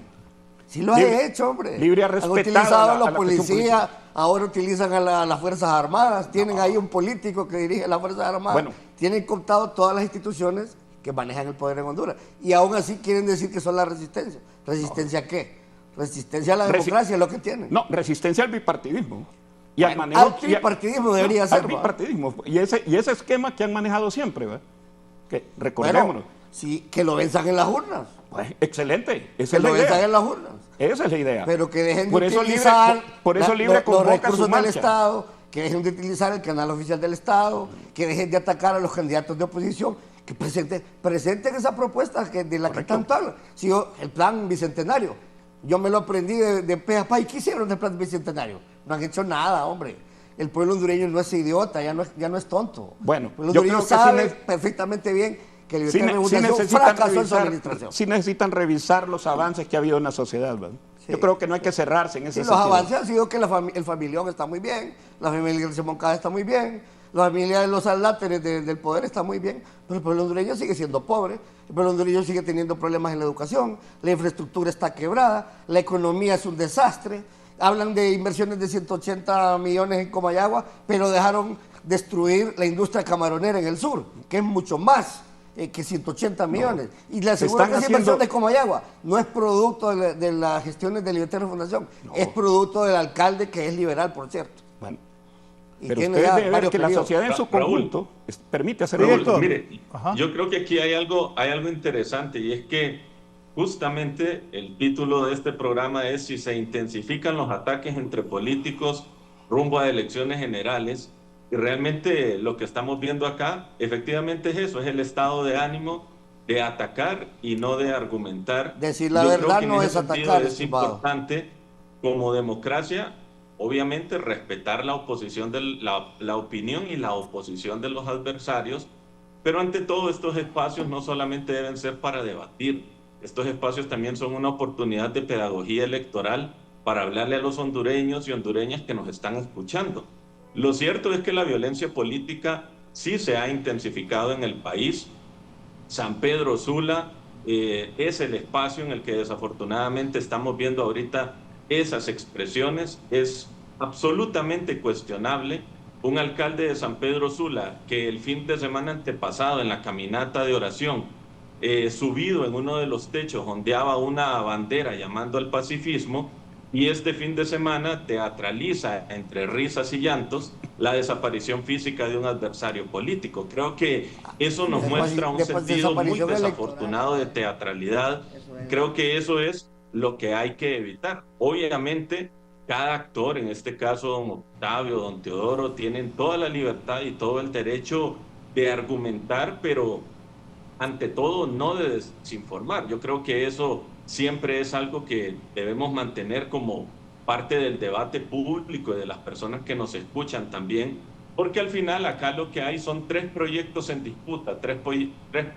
Sí lo ha hecho, hombre. Libre ha respetado. Han utilizado a los policías, ahora utilizan a las Fuerzas Armadas, tienen ahí un político que dirige las Fuerzas Armadas. Bueno, tienen cooptado todas las instituciones que manejan el poder en Honduras. Y aún así quieren decir que son la resistencia. ¿Resistencia a qué? Resistencia a la democracia es lo que tienen. No, resistencia al bipartidismo. Y al manejo, al tripartidismo debería ser. Al bipartidismo. Y ese esquema que han manejado siempre, ¿verdad? Que recordémonos. Bueno, sí, que lo venzan en las urnas. Pues, excelente. Esa que es la lo idea. venzan en las urnas. Esa es la idea. Pero que dejen por de eso utilizar los recursos del Estado, que dejen de utilizar el canal oficial del Estado, que dejen de atacar a los candidatos de oposición, que presenten esa propuesta de la que tanto hablan. Si el plan bicentenario, yo me lo aprendí de pe a pa. ¿Y qué hicieron del plan bicentenario? No han hecho nada, hombre. El pueblo hondureño no es idiota, ya no es tonto. Bueno, el pueblo hondureño sabe perfectamente bien que Libertad de Refundación fracasó en su administración. Sí necesitan revisar los avances que ha habido en la sociedad, ¿verdad? Sí. Yo creo que no hay que cerrarse en ese sentido. Los avances han sido que el familión está muy bien, la familia García Moncada está muy bien, la familia de los aláteres del poder está muy bien, pero el pueblo hondureño sigue siendo pobre, el pueblo hondureño sigue teniendo problemas en la educación, la infraestructura está quebrada, la economía es un desastre. Hablan de inversiones de 180 millones en Comayagua, pero dejaron destruir la industria camaronera en el sur, que es mucho más que 180 millones. Y le aseguro que esa inversión de Comayagua no es producto de las gestiones de Libertad de Refundación, es producto del alcalde, que es liberal, por cierto. Bueno, pero usted debe ver que la sociedad en su conjunto permite hacer esto. Mire, yo creo que aquí hay algo interesante, y es que justamente el título de este programa es si se intensifican los ataques entre políticos rumbo a elecciones generales, y realmente lo que estamos viendo acá efectivamente es eso, es el estado de ánimo de atacar y no de argumentar. Decir la verdad no es atacar. Es importante como democracia, obviamente, respetar la oposición la opinión y la oposición de los adversarios, pero ante todo estos espacios no solamente deben ser para debatir. Estos espacios también son una oportunidad de pedagogía electoral para hablarle a los hondureños y hondureñas que nos están escuchando. Lo cierto es que la violencia política sí se ha intensificado en el país. San Pedro Sula es el espacio en el que desafortunadamente estamos viendo ahorita esas expresiones. Es absolutamente cuestionable. Un alcalde de San Pedro Sula que el fin de semana antepasado en la caminata de oración subido en uno de los techos ondeaba una bandera llamando al pacifismo, y este fin de semana teatraliza entre risas y llantos la desaparición física de un adversario político. Creo que eso nos muestra un sentido muy desafortunado de teatralidad. Creo que eso es lo que hay que evitar. Obviamente, cada actor, en este caso don Octavio, don Teodoro, tienen toda la libertad y todo el derecho de argumentar, pero ante todo no de desinformar. Yo creo que eso siempre es algo que debemos mantener como parte del debate público y de las personas que nos escuchan también, porque al final acá lo que hay son 3 proyectos en disputa, 3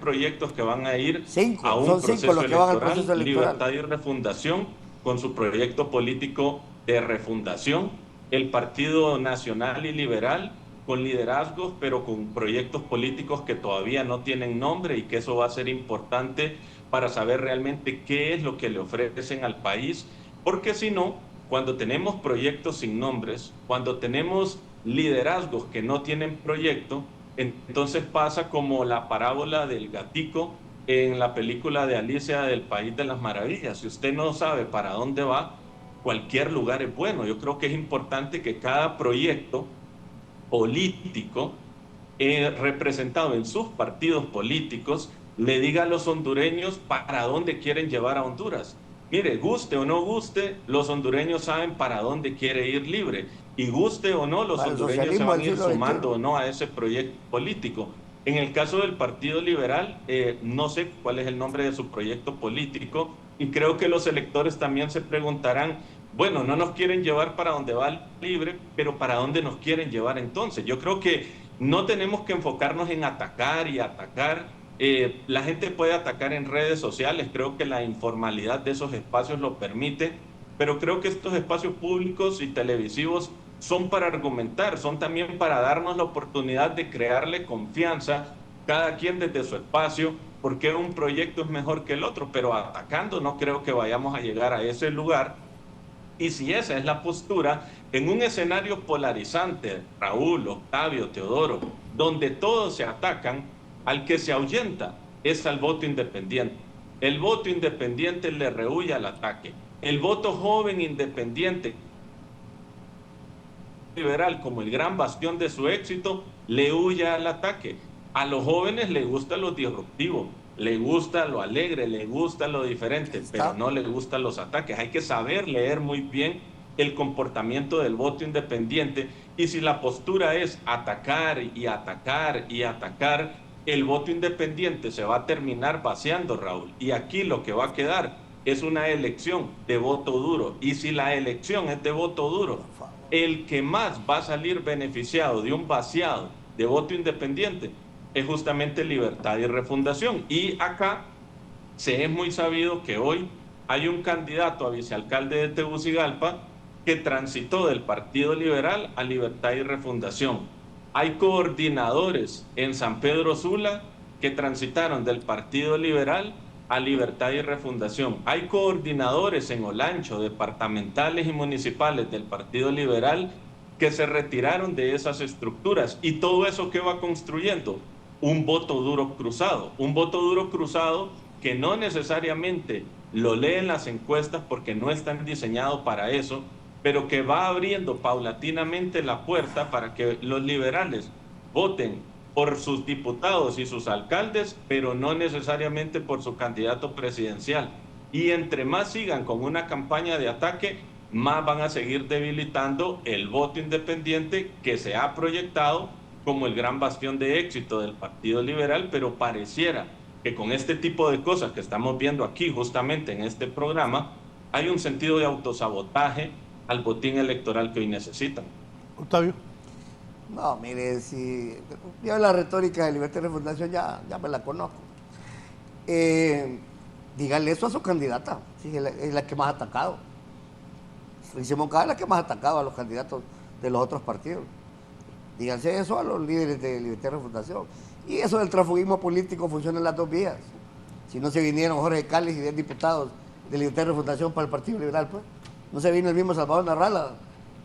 proyectos que van a ir a un proceso electoral, Libertad y Refundación con su proyecto político de refundación, el Partido Nacional y Liberal con liderazgos, pero con proyectos políticos que todavía no tienen nombre, y que eso va a ser importante para saber realmente qué es lo que le ofrecen al país, porque si no, cuando tenemos proyectos sin nombres, cuando tenemos liderazgos que no tienen proyecto, entonces pasa como la parábola del gatico en la película de Alicia del País de las Maravillas. Si usted no sabe para dónde va, cualquier lugar es bueno. Yo creo que es importante que cada proyecto político representado en sus partidos políticos le diga a los hondureños para dónde quieren llevar a Honduras. Mire, guste o no guste, los hondureños saben para dónde quiere ir Libre, y guste o no, los hondureños se van a ir sumando o no a ese proyecto político. En el caso del Partido Liberal, no sé cuál es el nombre de su proyecto político, y creo que los electores también se preguntarán, bueno, no nos quieren llevar para donde va Libre, pero ¿para dónde nos quieren llevar entonces? Yo creo que no tenemos que enfocarnos en atacar y atacar. La gente puede atacar en redes sociales, creo que la informalidad de esos espacios lo permite, pero creo que estos espacios públicos y televisivos son para argumentar, son también para darnos la oportunidad de crearle confianza, cada quien desde su espacio, porque un proyecto es mejor que el otro, pero atacando no creo que vayamos a llegar a ese lugar. Y si esa es la postura, en un escenario polarizante, Raúl, Octavio, Teodoro, donde todos se atacan, al que se ahuyenta es al voto independiente. El voto independiente le rehúye al ataque. el voto joven independiente liberal como el gran bastión de su éxito le huye al ataque. A los jóvenes les gusta lo disruptivo, le gusta lo alegre, le gusta lo diferente, pero no les gustan los ataques. Hay que saber leer muy bien el comportamiento del voto independiente, y si la postura es atacar y atacar y atacar, el voto independiente se va a terminar vaciando, Raúl. Y aquí lo que va a quedar es una elección de voto duro. Y si la elección es de voto duro, el que más va a salir beneficiado de un vaciado de voto independiente es justamente Libertad y Refundación. Y acá se es muy sabido que hoy hay un candidato a vicealcalde de Tegucigalpa que transitó del Partido Liberal a Libertad y Refundación. Hay coordinadores en San Pedro Sula que transitaron del Partido Liberal a Libertad y Refundación. Hay coordinadores en Olancho, departamentales y municipales del Partido Liberal, que se retiraron de esas estructuras. Y todo eso que va construyendo un voto duro cruzado. Un voto duro cruzado que no necesariamente lo leen las encuestas porque no están diseñados para eso, pero que va abriendo paulatinamente la puerta para que los liberales voten por sus diputados y sus alcaldes, pero no necesariamente por su candidato presidencial. Y entre más sigan con una campaña de ataque, más van a seguir debilitando el voto independiente que se ha proyectado como el gran bastión de éxito del Partido Liberal, pero pareciera que con este tipo de cosas que estamos viendo aquí justamente en este programa, hay un sentido de autosabotaje al botín electoral que hoy necesitan. Octavio. No, mire, si yo la retórica de Libertad y Refundación ya me la conozco. Díganle eso a su candidata, sí, es la que más ha atacado. Ricky Moncada es la que más ha atacado a los candidatos de los otros partidos. Díganse eso a los líderes de Libertad y Refundación. Y eso del transfugismo político funciona en las dos vías. Si no se vinieron Jorge Cáliz y 10 diputados de Libertad y Refundación para el Partido Liberal, pues. No se vino el mismo Salvador Narrala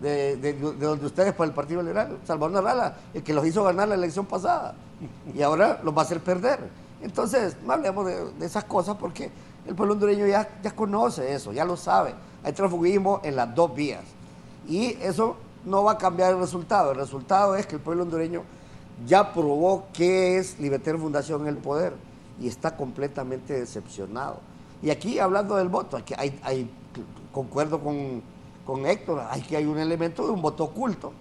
de donde ustedes para el Partido Liberal. Salvador Narrala, el que los hizo ganar la elección pasada. Y ahora los va a hacer perder. Entonces, no hablemos de esas cosas porque el pueblo hondureño ya conoce eso, ya lo sabe. Hay transfugismo en las dos vías. Y eso no va a cambiar el resultado. El resultado es que el pueblo hondureño ya probó qué es Libertad y Refundación en el poder y está completamente decepcionado. Y aquí, hablando del voto, aquí hay concuerdo con Héctor, hay un elemento de un voto oculto,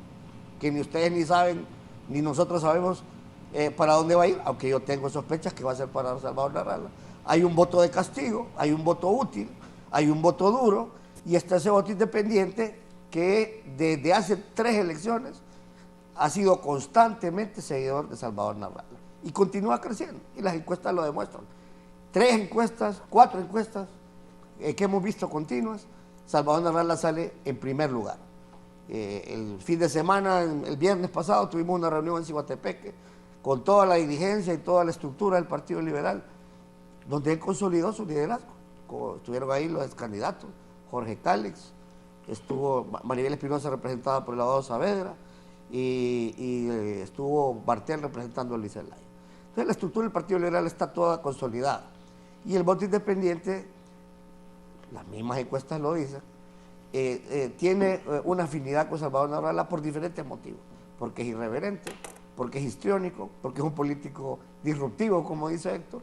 que ni ustedes ni saben, ni nosotros sabemos para dónde va a ir, aunque yo tengo sospechas que va a ser para Salvador Narrala. Hay un voto de castigo, hay un voto útil, hay un voto duro, y está ese voto independiente que desde hace 3 elecciones ha sido constantemente seguidor de Salvador Narrala. Y continúa creciendo, y las encuestas lo demuestran. 3 encuestas, 4 encuestas que hemos visto continuas, Salvador Narrala sale en primer lugar. El fin de semana, el viernes pasado, tuvimos una reunión en Ciguatepeque con toda la dirigencia y toda la estructura del Partido Liberal, donde él consolidó su liderazgo. Estuvieron ahí los candidatos, Jorge Cáliz, estuvo Maribel Espinosa representada por el abogado Saavedra y estuvo Bartel representando a Luis Zelaya. Entonces la estructura del Partido Liberal está toda consolidada. Y el voto independiente, las mismas encuestas lo dicen, tiene una afinidad con Salvador Narrala por diferentes motivos. Porque es irreverente, porque es histriónico, porque es un político disruptivo, como dice Héctor.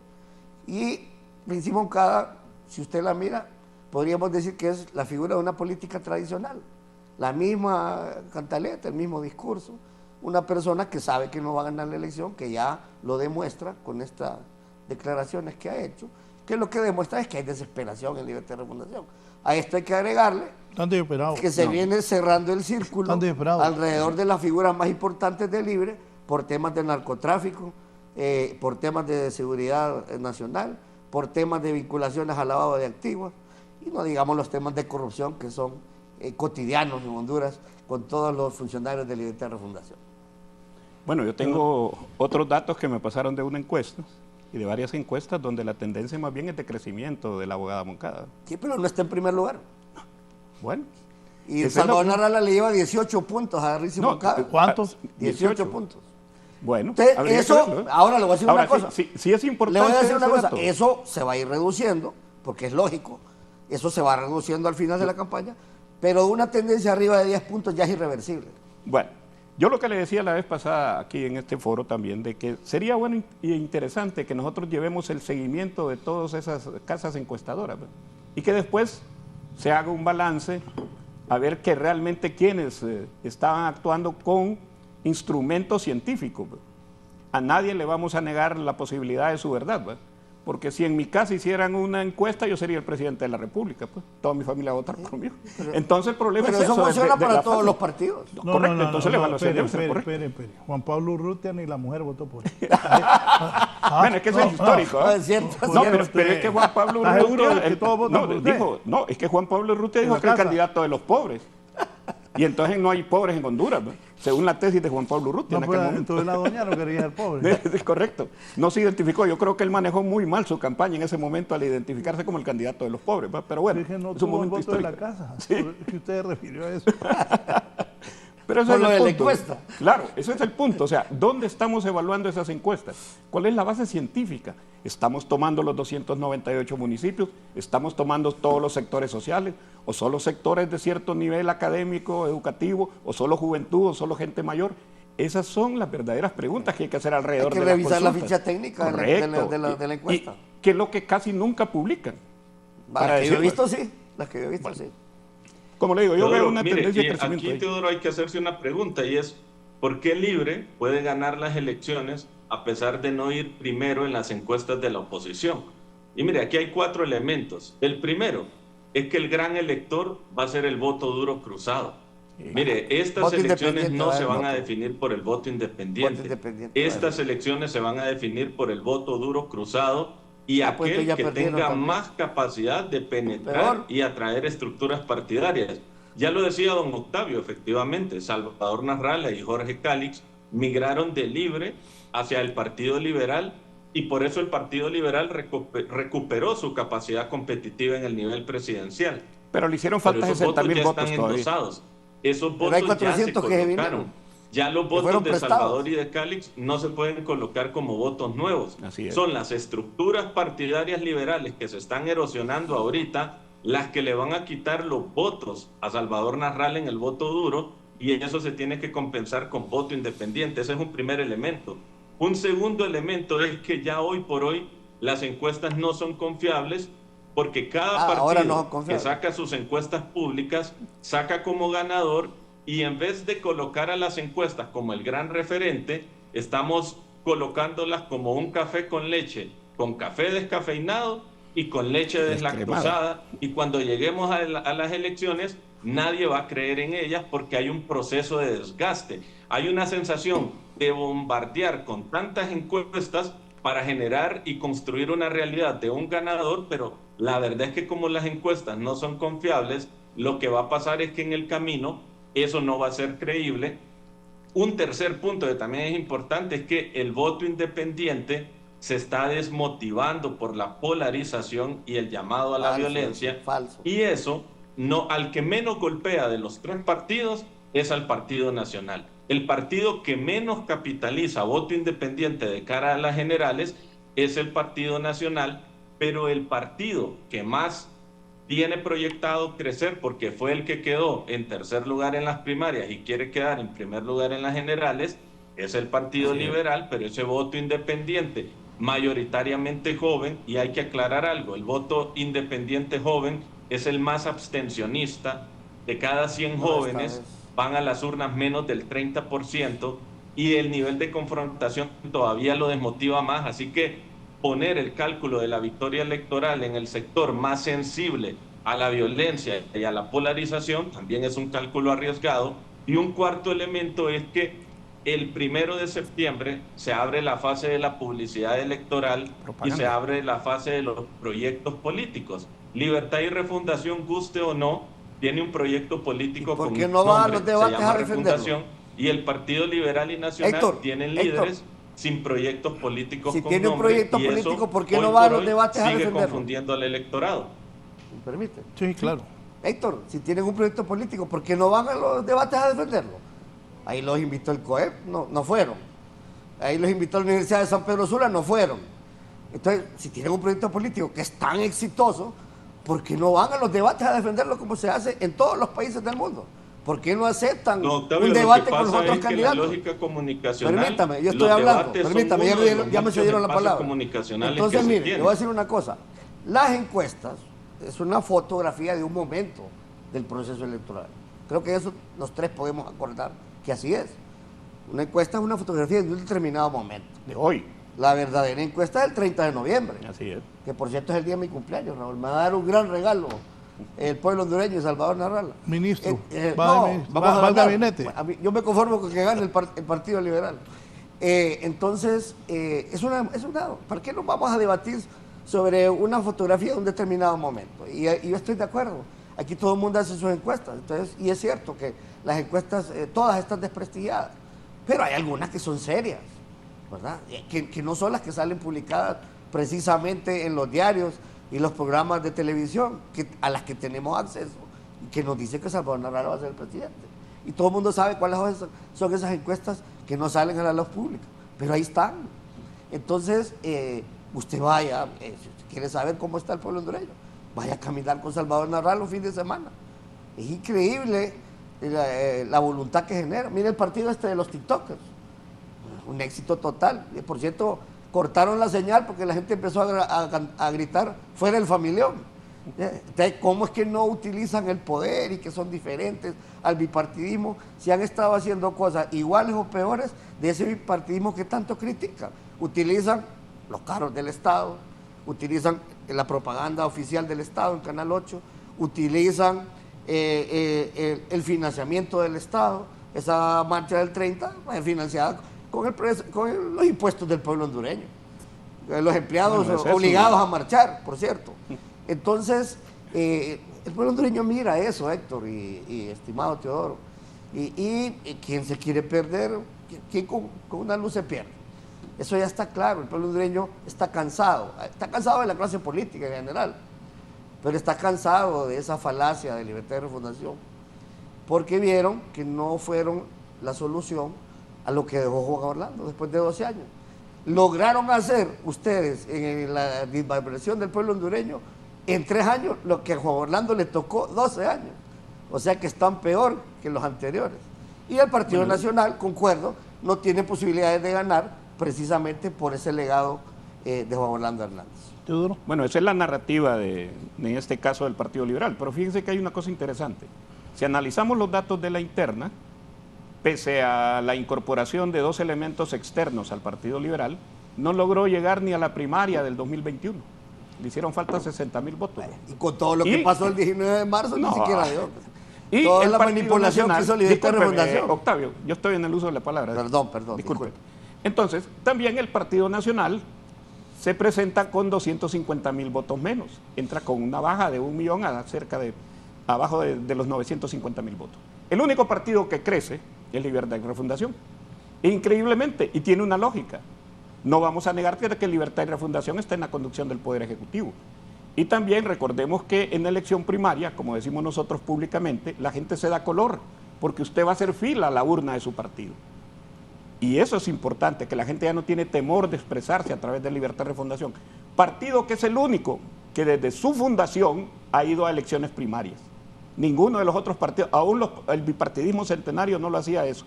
Y Ricky Moncada, si usted la mira, podríamos decir que es la figura de una política tradicional. La misma cantaleta, el mismo discurso. Una persona que sabe que no va a ganar la elección, que ya lo demuestra con estas declaraciones que ha hecho, que lo que demuestra es que hay desesperación en Libertad y Refundación. A esto hay que agregarle que se viene cerrando el círculo alrededor de las figuras más importantes de Libre por temas de narcotráfico, por temas de seguridad nacional, por temas de vinculaciones al lavado de activos, y no digamos los temas de corrupción que son cotidianos en Honduras con todos los funcionarios de Libertad y Refundación. Bueno, yo tengo otros datos que me pasaron de una encuesta y de varias encuestas donde la tendencia más bien es de crecimiento de la abogada Moncada. Sí, pero no está en primer lugar. Bueno. Y Salvador Narrala le lleva 18 puntos a Ricky Moncada. ¿Cuántos? 18 puntos. Bueno, entonces, eso, ahora le voy a decir una cosa. Sí es importante. Le voy a decir una cosa, dato. eso se va a ir reduciendo, porque es lógico. Eso se va reduciendo al final de la campaña, pero una tendencia arriba de 10 puntos ya es irreversible. Bueno, yo lo que le decía la vez pasada aquí en este foro también, de que sería bueno y interesante que nosotros llevemos el seguimiento de todas esas casas encuestadoras, ¿verdad? Y que después se haga un balance a ver que realmente quienes estaban actuando con instrumentos científicos, ¿verdad? A nadie le vamos a negar la posibilidad de su verdad, ¿verdad? Porque si en mi casa hicieran una encuesta, yo sería el presidente de la República, pues. Toda mi familia va a votar por mí. Entonces el problema es eso. Pero eso funciona para todos los partidos. Correcto, entonces la evaluación debe ser correcta. Espere. Juan Pablo Urrutia ni la mujer votó por él. Bueno, es que eso es histórico. No, es cierto. Pero es que Juan Pablo Urrutia es que Juan Pablo Urrutia dijo que es el candidato de los pobres. Y entonces no hay pobres en Honduras, ¿no? Según la tesis de Juan Pablo Urrutia. No, pues, entonces la doña no quería ser pobre. Es correcto. No se identificó. Yo creo que él manejó muy mal su campaña en ese momento al identificarse como el candidato de los pobres. Pero bueno, es que no es un momento voto histórico. De la casa. Sí. Que usted refirió a eso. Pero eso Por es lo el de la punto. encuesta. Claro, ese es el punto. O sea, ¿dónde estamos evaluando esas encuestas? ¿Cuál es la base científica? ¿Estamos tomando los 298 municipios? ¿Estamos tomando todos los sectores sociales? ¿O solo sectores de cierto nivel académico, educativo? ¿O solo juventud? ¿O solo gente mayor? Esas son las verdaderas preguntas que hay que hacer alrededor de las consultas. Hay que revisar la ficha técnica de la encuesta. Y que es lo que casi nunca publican. Las que yo he visto, sí. Las que yo he visto, sí. Como le digo, yo Teodoro, veo una tendencia de aquí, crecimiento. Teodoro, hay que hacerse una pregunta y es, ¿por qué Libre puede ganar las elecciones a pesar de no ir primero en las encuestas de la oposición? Y mire, aquí hay 4 elementos. El primero es que el gran elector va a ser el voto duro cruzado. Mire, estas elecciones no se van a definir por el voto independiente. Estas elecciones se van a definir por el voto duro cruzado y aquel que tenga más capacidad de penetrar y atraer estructuras partidarias. Ya lo decía don Octavio, efectivamente, Salvador Narrala y Jorge Cálix migraron de Libre hacia el Partido Liberal y por eso el Partido Liberal recuperó su capacidad competitiva en el nivel presidencial. Pero le hicieron falta 60,000 votos están todavía. Endosados. Esos Pero hay votos ya se 400 que colocaron. Ya los votos de Salvador y de Cálix no se pueden colocar como votos nuevos. Así es. Son las estructuras partidarias liberales que se están erosionando ahorita las que le van a quitar los votos a Salvador Narrala en el voto duro y eso se tiene que compensar con voto independiente. Ese es un primer elemento. Un segundo elemento es que ya hoy por hoy las encuestas no son confiables porque cada partido que saca sus encuestas públicas saca como ganador y en vez de colocar a las encuestas como el gran referente, estamos colocándolas como un café con leche, con café descafeinado y con leche deslactosada. Y cuando lleguemos a las elecciones, nadie va a creer en ellas porque hay un proceso de desgaste. Hay una sensación de bombardear con tantas encuestas para generar y construir una realidad de un ganador, pero la verdad es que como las encuestas no son confiables, lo que va a pasar es que en el camino eso no va a ser creíble. Un tercer punto que también es importante es que el voto independiente se está desmotivando por la polarización y el llamado a la violencia. Y eso, no, al que menos golpea de los 3 partidos es al Partido Nacional. El partido que menos capitaliza voto independiente de cara a las generales es el Partido Nacional, pero el partido que más tiene proyectado crecer porque fue el que quedó en tercer lugar en las primarias y quiere quedar en primer lugar en las generales, es el Partido Liberal, pero ese voto independiente mayoritariamente joven, y hay que aclarar algo, el voto independiente joven es el más abstencionista, de cada 100 jóvenes van a las urnas menos del 30% y el nivel de confrontación todavía lo desmotiva más, así que poner el cálculo de la victoria electoral en el sector más sensible a la violencia y a la polarización también es un cálculo arriesgado. Y un cuarto elemento es que el 1 de septiembre se abre la fase de la publicidad electoral y se abre la fase de los proyectos políticos. Libertad y Refundación, guste o no, tiene un proyecto político con nombre, no va a los debates se llama a defenderlo? Refundación, y el Partido Liberal y Nacional tienen líderes sin proyectos políticos si con tiene nombre, un proyecto y político, eso, ¿por qué hoy no va a por los hoy debates a sigue defenderlo? confundiendo al electorado. ¿Me permite? Sí, claro. Héctor, si tienen un proyecto político, ¿por qué no van a los debates a defenderlo? Ahí los invitó el COEP, no fueron. Ahí los invitó la Universidad de San Pedro Sula, no fueron. Entonces, si tienen un proyecto político que es tan exitoso, ¿por qué no van a los debates a defenderlo como se hace en todos los países del mundo? ¿Por qué no aceptan Octavio, un debate con los otros candidatos? La lógica comunicacional, permítame, yo estoy hablando, permítame, ya me cedieron la palabra. Entonces, mire, le voy a decir una cosa. Las encuestas es una fotografía de un momento del proceso electoral. Creo que eso los tres podemos acordar que así es. Una encuesta es una fotografía de un determinado momento. De hoy. La verdadera encuesta es el 30 de noviembre. Así es. Que por cierto es el día de mi cumpleaños, Raúl. Me va a dar un gran regalo el pueblo hondureño de Salvador Narrala. Ministro, va al gabinete. Yo me conformo con que gane el Partido Liberal. Entonces, ¿para qué nos vamos a debatir sobre una fotografía de un determinado momento? Y yo estoy de acuerdo. Aquí todo el mundo hace sus encuestas. Entonces, y es cierto que las encuestas, todas están desprestigiadas. Pero hay algunas que son serias, ¿verdad? Que no son las que salen publicadas precisamente en los diarios y los programas de televisión a las que tenemos acceso, que nos dicen que Salvador Narrala va a ser el presidente. Y todo el mundo sabe cuáles son esas encuestas que no salen a la luz pública, pero ahí están. Entonces, usted vaya, si usted quiere saber cómo está el pueblo hondureño, vaya a caminar con Salvador Narrala un fin de semana. Es increíble la voluntad que genera. Mire el partido de los TikTokers, un éxito total. Por cierto, cortaron la señal porque la gente empezó a gritar fuera el familión. Entonces, ¿cómo es que no utilizan el poder y que son diferentes al bipartidismo si han estado haciendo cosas iguales o peores de ese bipartidismo que tanto critican? Utilizan los carros del Estado, utilizan la propaganda oficial del Estado en Canal 8, utilizan el financiamiento del Estado. Esa marcha del 30 es financiada con los impuestos del pueblo hondureño, los empleados obligados a marchar, por cierto. Entonces, el pueblo hondureño mira eso, Héctor y estimado Teodoro, y quien se quiere perder, quien con una luz se pierde. Eso ya está claro. El pueblo hondureño está cansado de la clase política en general, pero está cansado de esa falacia de libertad y refundación, porque vieron que no fueron la solución a lo que dejó Juan Orlando después de 12 años. Lograron hacer ustedes en la disminución del pueblo hondureño en 3 años lo que a Juan Orlando le tocó 12 años. O sea que están peor que los anteriores. Y el Partido Nacional, concuerdo, no tiene posibilidades de ganar precisamente por ese legado de Juan Orlando Hernández. Bueno, esa es la narrativa en este caso del Partido Liberal. Pero fíjense que hay una cosa interesante. Si analizamos los datos de la interna, pese a la incorporación de 2 elementos externos al Partido Liberal, no logró llegar ni a la primaria del 2021. Le hicieron falta 60,000 votos. Y con todo lo que pasó el 19 de marzo, ni siquiera dio. Y toda la manipulación que hizo Libertad y Refundación. Octavio, yo estoy en el uso de la palabra. Perdón. Disculpe. Entonces, también el Partido Nacional se presenta con 250,000 votos menos. Entra con una baja de 1 millón a abajo de los 950,000 votos. El único partido que crece es Libertad y Refundación. Increíblemente, y tiene una lógica. No vamos a negar que Libertad y Refundación está en la conducción del Poder Ejecutivo. Y también recordemos que en la elección primaria, como decimos nosotros públicamente, la gente se da color, porque usted va a hacer fila a la urna de su partido. Y eso es importante, que la gente ya no tiene temor de expresarse a través de Libertad y Refundación. Partido que es el único que desde su fundación ha ido a elecciones primarias. Ninguno de los otros partidos, aún el bipartidismo centenario no lo hacía eso.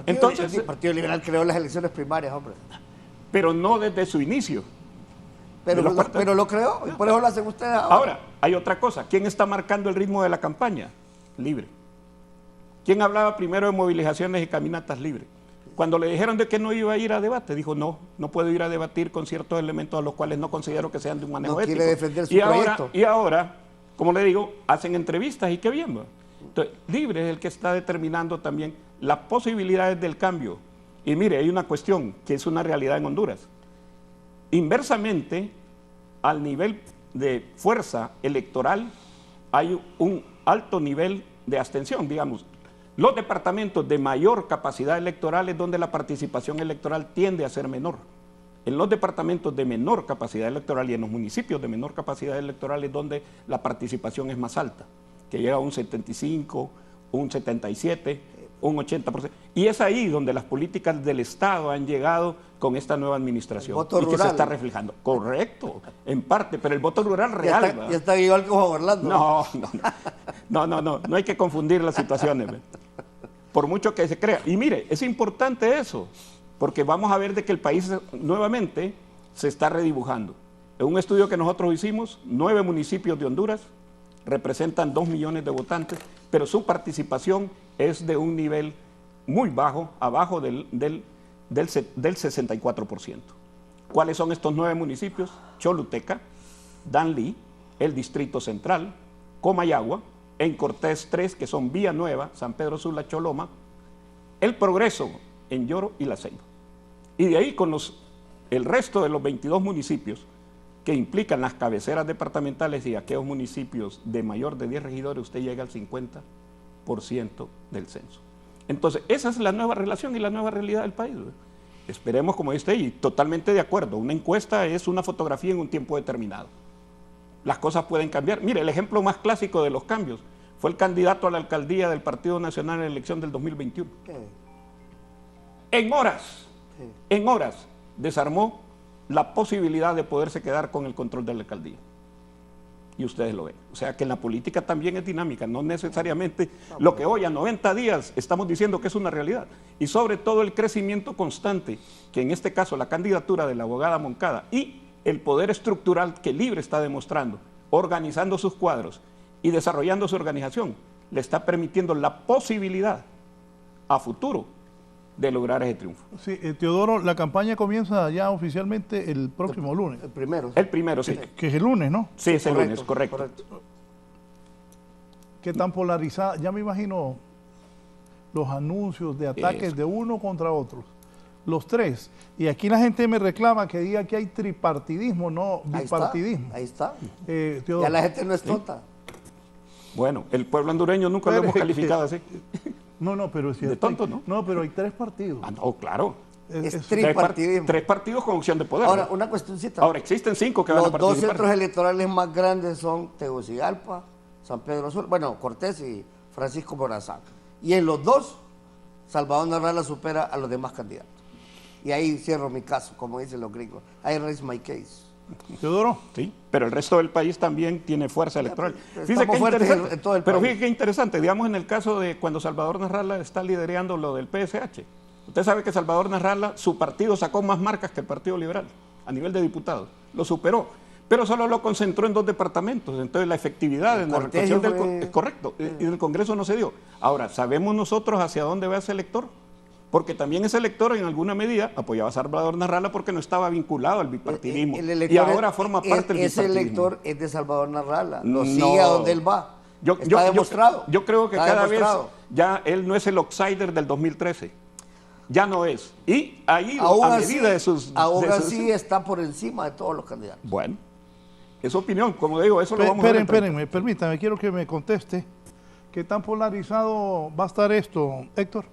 Entonces, el Partido Liberal creó las elecciones primarias, hombre. Pero no desde su inicio. Pero lo creó, y por eso lo hacen ustedes ahora. Ahora, hay otra cosa. ¿Quién está marcando el ritmo de la campaña? Libre. ¿Quién hablaba primero de movilizaciones y caminatas libres? Cuando le dijeron de que no iba a ir a debate, dijo no puedo ir a debatir con ciertos elementos a los cuales no considero que sean de un manejo ético. Quiere defender su proyecto. Y ahora, como le digo, hacen entrevistas y qué bien, ¿no? Entonces, Libre es el que está determinando también las posibilidades del cambio. Y mire, hay una cuestión que es una realidad en Honduras. Inversamente, al nivel de fuerza electoral, hay un alto nivel de abstención, digamos. Los departamentos de mayor capacidad electoral es donde la participación electoral tiende a ser menor. En los departamentos de menor capacidad electoral y en los municipios de menor capacidad electoral es donde la participación es más alta, que llega a un 75, un 77, un 80%. Y es ahí donde las políticas del Estado han llegado con esta nueva administración. Voto y rural. que se está reflejando. Correcto, en parte, pero el voto rural real. Ya está igual que Juan Orlando. No hay que confundir las situaciones. Por mucho que se crea. Y mire, es importante eso, porque vamos a ver de que el país nuevamente se está redibujando. En un estudio que nosotros hicimos, 9 municipios de Honduras representan 2 millones de votantes, pero su participación es de un nivel muy bajo, abajo del 64%. ¿Cuáles son estos 9 municipios? Choluteca, Danlí, el Distrito Central, Comayagua, en Cortés 3, que son Villanueva, San Pedro Sula, Choloma, El Progreso, en Lloro y La Ceiba. Y de ahí con el resto de los 22 municipios que implican las cabeceras departamentales y aquellos municipios de mayor de 10 regidores, usted llega al 50% del censo. Entonces, esa es la nueva relación y la nueva realidad del país. Esperemos, como dice usted, y totalmente de acuerdo, una encuesta es una fotografía en un tiempo determinado. Las cosas pueden cambiar. Mire, el ejemplo más clásico de los cambios fue el candidato a la alcaldía del Partido Nacional en la elección del 2021. En horas, desarmó la posibilidad de poderse quedar con el control de la alcaldía. Y ustedes lo ven. O sea que en la política también es dinámica, no necesariamente lo que hoy a 90 días estamos diciendo que es una realidad. Y sobre todo el crecimiento constante, que en este caso la candidatura de la abogada Moncada y el poder estructural que Libre está demostrando, organizando sus cuadros y desarrollando su organización, le está permitiendo la posibilidad a futuro de lograr ese triunfo. Sí, Teodoro, la campaña comienza ya oficialmente el próximo lunes. El primero. El primero, sí. Que es el lunes, ¿no? Sí, es el lunes, correcto. ¿Qué tan polarizada? Ya me imagino los anuncios de ataques de uno contra otros. Los tres. Y aquí la gente me reclama que diga que hay tripartidismo, no bipartidismo. Ahí está. Teodoro. Ya la gente no es tonta. Bueno, el pueblo hondureño nunca lo hemos calificado así. No, pero si de tonto, ¿no? No, pero hay 3 partidos. No, claro. Es tripartidismo. 3 partidos con opción de poder. Ahora, ¿no? una cuestioncita. Ahora, existen 5 que van a participar. Los 2 centros electorales más grandes son Tegucigalpa, San Pedro Sula, bueno, Cortés y Francisco Morazán. Y en los 2, Salvador Narrala supera a los demás candidatos. Y ahí cierro mi caso, como dicen los gringos. I raise my case. Teodoro. Sí, pero el resto del país también tiene fuerza electoral. Fíjese que interesante. En todo el pero país. fíjese que interesante, digamos en el caso de cuando Salvador Narrala está liderando lo del PSH. Usted sabe que Salvador Narrala, su partido sacó más marcas que el Partido Liberal a nivel de diputados. Lo superó, pero solo lo concentró en 2 departamentos. Entonces la efectividad en la recolección es correcto. Y en el Congreso no se dio. Ahora, ¿sabemos nosotros hacia dónde va ese elector? Porque también ese elector en alguna medida apoyaba a Salvador Narrala porque no estaba vinculado al bipartidismo. Y ahora forma parte del bipartidismo. Ese elector es de Salvador Narrala, lo sigue a donde él va. Está demostrado. Yo creo que cada vez ya él no es el outsider del 2013. Ya no es. Y ahí a medida de sus... Aún así está por encima de todos los candidatos. Bueno, es opinión, como digo, eso lo vamos a ver. Espérenme, permítame, quiero que me conteste. ¿Qué tan polarizado va a estar esto, Héctor?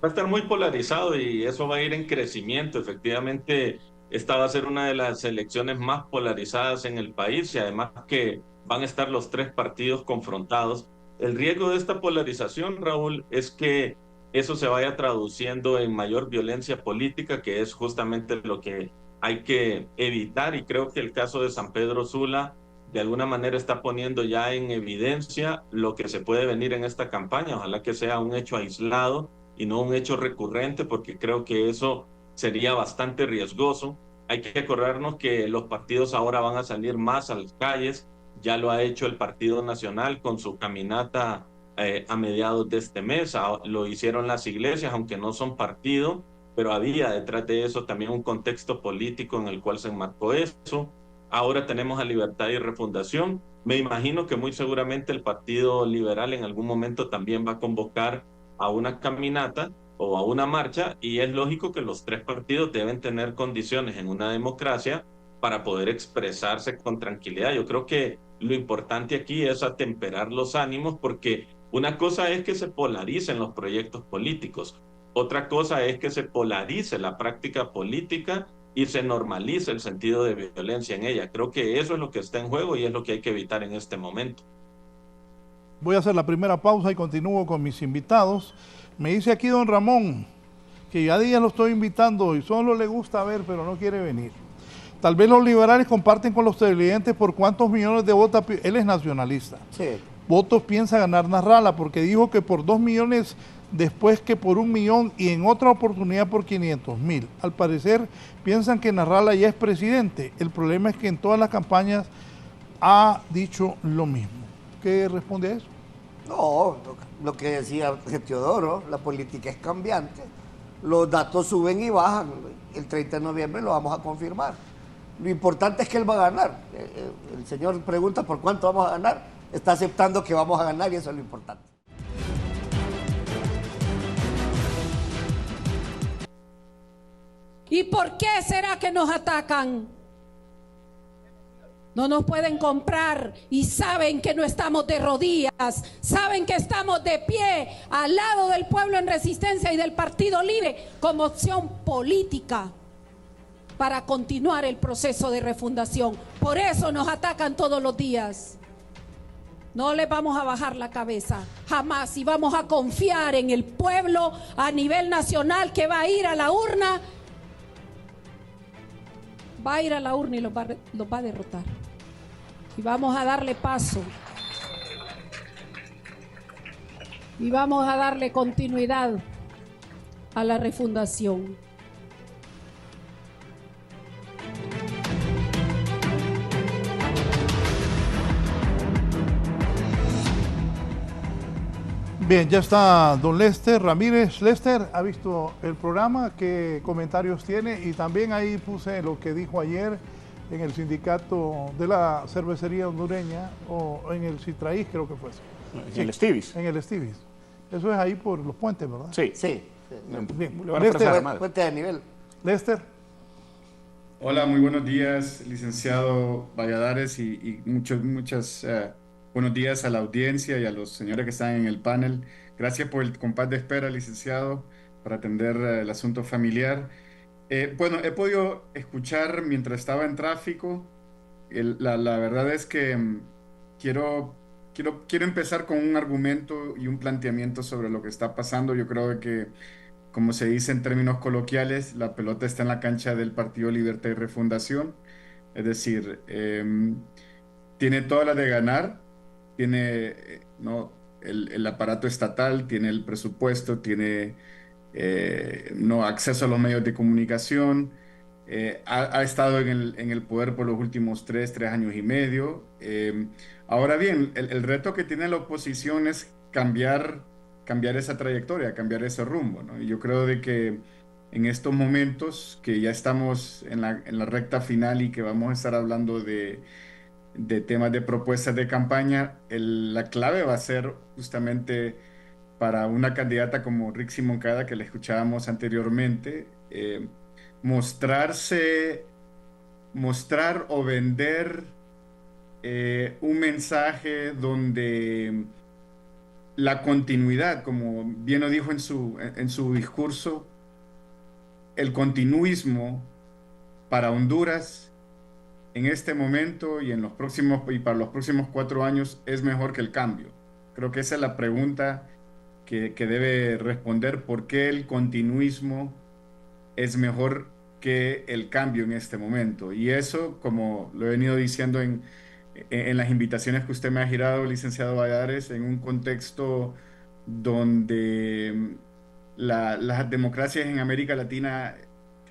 Va a estar muy polarizado y eso va a ir en crecimiento. Efectivamente, esta va a ser una de las elecciones más polarizadas en el país y además que van a estar los 3 partidos confrontados. El riesgo de esta polarización, Raúl, es que eso se vaya traduciendo en mayor violencia política, que es justamente lo que hay que evitar, y creo que el caso de San Pedro Sula de alguna manera está poniendo ya en evidencia lo que se puede venir en esta campaña. Ojalá que sea un hecho aislado y no un hecho recurrente, porque creo que eso sería bastante riesgoso. Hay que acordarnos que los partidos ahora van a salir más a las calles. Ya lo ha hecho el Partido Nacional con su caminata a mediados de este mes. Lo hicieron las iglesias, aunque no son partido, pero había detrás de eso también un contexto político en el cual se enmarcó eso. Ahora tenemos a Libertad y Refundación. Me imagino que muy seguramente el Partido Liberal en algún momento también va a convocar a una caminata o a una marcha, y es lógico que los 3 partidos deben tener condiciones en una democracia para poder expresarse con tranquilidad. Yo creo que lo importante aquí es atemperar los ánimos, porque una cosa es que se polaricen los proyectos políticos, otra cosa es que se polarice la práctica política y se normalice el sentido de violencia en ella. Creo que eso es lo que está en juego y es lo que hay que evitar en este momento. Voy a hacer la primera pausa y continúo con mis invitados. Me dice aquí don Ramón que ya días lo estoy invitando y solo le gusta ver, pero no quiere venir. Tal vez los liberales comparten con los televidentes por cuántos millones de votos, él es nacionalista. Sí. Votos piensa ganar Nasralla, porque dijo que por 2 millones, después que por 1 millón y en otra oportunidad por 500.000. Al parecer piensan que Nasralla ya es presidente. El problema es que en todas las campañas ha dicho lo mismo. ¿Qué responde a eso? No, lo que decía Teodoro, la política es cambiante. Los datos suben y bajan. El 30 de noviembre lo vamos a confirmar. Lo importante es que él va a ganar. El señor pregunta por cuánto vamos a ganar. Está aceptando que vamos a ganar y eso es lo importante. ¿Y por qué será que nos atacan? No nos pueden comprar y saben que no estamos de rodillas, saben que estamos de pie al lado del pueblo en resistencia y del Partido Libre como opción política para continuar el proceso de refundación. Por eso nos atacan todos los días. No les vamos a bajar la cabeza, jamás, y vamos a confiar en el pueblo a nivel nacional que va a ir a la urna. Va a ir a la urna y los va a derrotar. Y vamos a darle paso. Y vamos a darle continuidad a la refundación. Bien, ya está don Lester Ramírez. Lester, ¿ha visto el programa? ¿Qué comentarios tiene? Y también ahí puse lo que dijo ayer en el sindicato de la cervecería hondureña, o en el Citraís, creo que fue. En el Estivis. En el Estivis. Eso es ahí por los puentes, ¿verdad? Sí. Sí. Bien. Puente de nivel. Lester. Hola, muy buenos días, licenciado Valladares, y muchos buenos días a la audiencia y a los señores que están en el panel. Gracias por el compás de espera, licenciado, para atender el asunto familiar. Bueno, he podido escuchar mientras estaba en tráfico. La verdad es que quiero empezar con un argumento y un planteamiento sobre lo que está pasando. Yo creo que, como se dice en términos coloquiales, la pelota está en la cancha del Partido Libertad y Refundación. Es decir, tiene todas las de ganar, tiene el aparato estatal, tiene el presupuesto, tiene acceso a los medios de comunicación, ha estado en el poder por los últimos tres años y medio. Ahora bien, el reto que tiene la oposición es cambiar esa trayectoria, cambiar ese rumbo, ¿no? Y yo creo de que en estos momentos que ya estamos en la recta final y que vamos a estar hablando de temas de propuestas de campaña, la clave va a ser justamente para una candidata como Rixi Moncada, que la escuchábamos anteriormente, mostrar o vender un mensaje donde la continuidad, como bien lo dijo en su discurso, el continuismo para Honduras en este momento y para los próximos 4 años es mejor que el cambio. Creo que esa es la pregunta que debe responder: ¿por qué el continuismo es mejor que el cambio en este momento? Y eso, como lo he venido diciendo en las invitaciones que usted me ha girado, licenciado Valladares, en un contexto donde las democracias en América Latina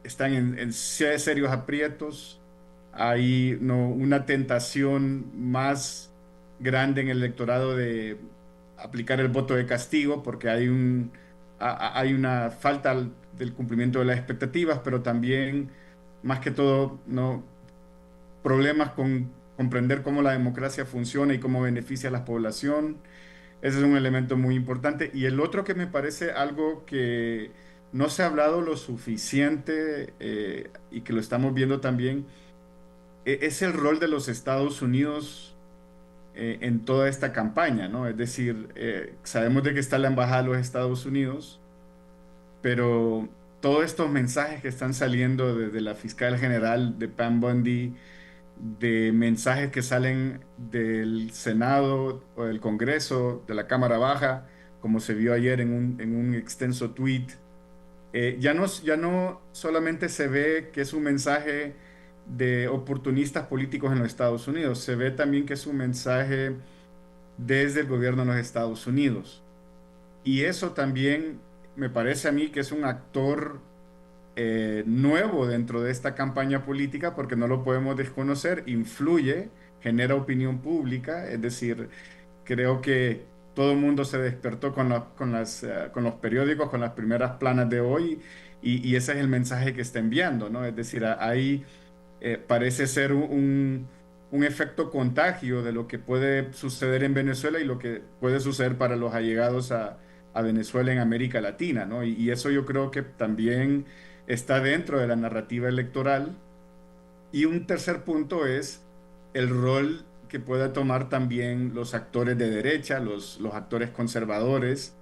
están en serios aprietos. Hay una tentación más grande en el electorado de aplicar el voto de castigo, porque hay una falta del cumplimiento de las expectativas, pero también, más que todo, problemas con comprender cómo la democracia funciona y cómo beneficia a la población. Ese es un elemento muy importante. Y el otro que me parece algo que no se ha hablado lo suficiente y que lo estamos viendo también, es el rol de los Estados Unidos en toda esta campaña, ¿no? Es decir, sabemos de que está la embajada de los Estados Unidos, pero todos estos mensajes que están saliendo desde la fiscal general de Pam Bondi, de mensajes que salen del Senado o del Congreso, de la Cámara Baja, como se vio ayer en un extenso tweet. Ya no solamente se ve que es un mensaje de oportunistas políticos en los Estados Unidos, se ve también que es un mensaje desde el gobierno de los Estados Unidos. Y eso también me parece a mí que es un actor nuevo dentro de esta campaña política, porque no lo podemos desconocer, influye, genera opinión pública, es decir, creo que todo el mundo se despertó con los periódicos, con las primeras planas de hoy, y ese es el mensaje que está enviando, ¿no? Es decir, ahí parece ser un efecto contagio de lo que puede suceder en Venezuela y lo que puede suceder para los allegados a Venezuela en América Latina, ¿no? Y eso yo creo que también está dentro de la narrativa electoral. Y un tercer punto es el rol que pueda tomar también los actores de derecha, los actores conservadores.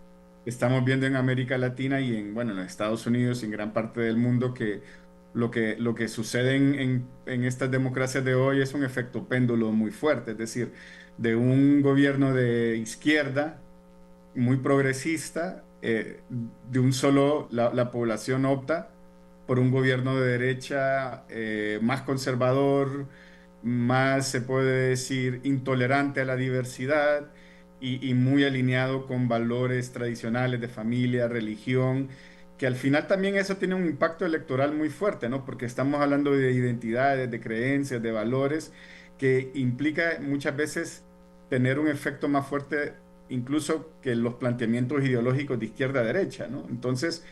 Estamos viendo en América Latina y en los Estados Unidos y en gran parte del mundo que lo que sucede en estas democracias de hoy es un efecto péndulo muy fuerte, es decir, de un gobierno de izquierda muy progresista, de un solo la población opta por un gobierno de derecha más conservador, más, se puede decir, intolerante a la diversidad y muy alineado con valores tradicionales de familia, religión, que al final también eso tiene un impacto electoral muy fuerte, ¿no? Porque estamos hablando de identidades, de creencias, de valores, que implica muchas veces tener un efecto más fuerte incluso que los planteamientos ideológicos de izquierda a derecha, ¿no? Entonces,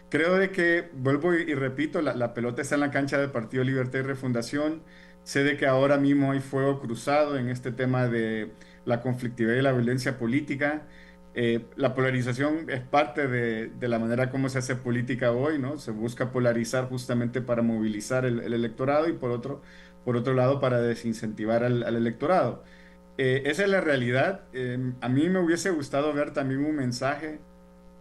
creo de que, vuelvo y repito, la pelota está en la cancha del Partido Libertad y Refundación. Sé de que ahora mismo hay fuego cruzado en este tema de la conflictividad y la violencia política. La polarización es parte de la manera como se hace política hoy, ¿no? Se busca polarizar justamente para movilizar el electorado y por otro lado para desincentivar al electorado. Esa es la realidad. A mí me hubiese gustado ver también un mensaje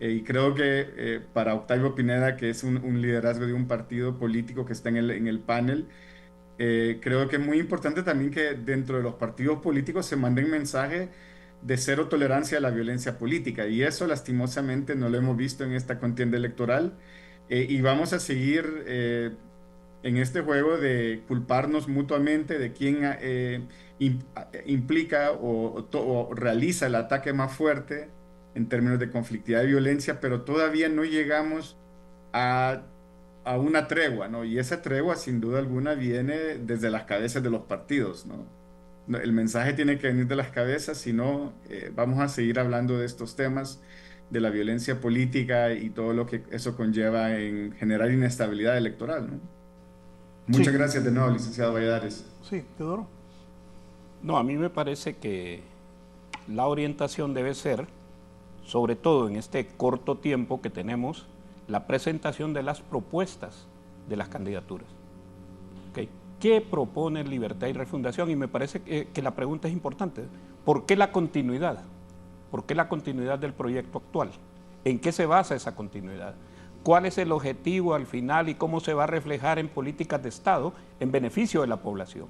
y creo que para Octavio Pineda, que es un liderazgo de un partido político que está en el panel, creo que es muy importante también que dentro de los partidos políticos se manden mensajes de cero tolerancia a la violencia política, y eso lastimosamente no lo hemos visto en esta contienda electoral, y vamos a seguir en este juego de culparnos mutuamente de quién implica o realiza el ataque más fuerte en términos de conflictividad y violencia, pero todavía no llegamos a una tregua, ¿no? Y esa tregua sin duda alguna viene desde las cabezas de los partidos, ¿no? El mensaje tiene que venir de las cabezas, si no vamos a seguir hablando de estos temas, de la violencia política y todo lo que eso conlleva en generar inestabilidad electoral, ¿no? Muchas gracias de nuevo, licenciado Valladares. Sí, Teodoro. No, a mí me parece que la orientación debe ser, sobre todo en este corto tiempo que tenemos, la presentación de las propuestas de las candidaturas. ¿Okay? ¿Qué propone Libertad y Refundación? Y me parece que la pregunta es importante. ¿Por qué la continuidad? ¿Por qué la continuidad del proyecto actual? ¿En qué se basa esa continuidad? ¿Cuál es el objetivo al final y cómo se va a reflejar en políticas de Estado en beneficio de la población?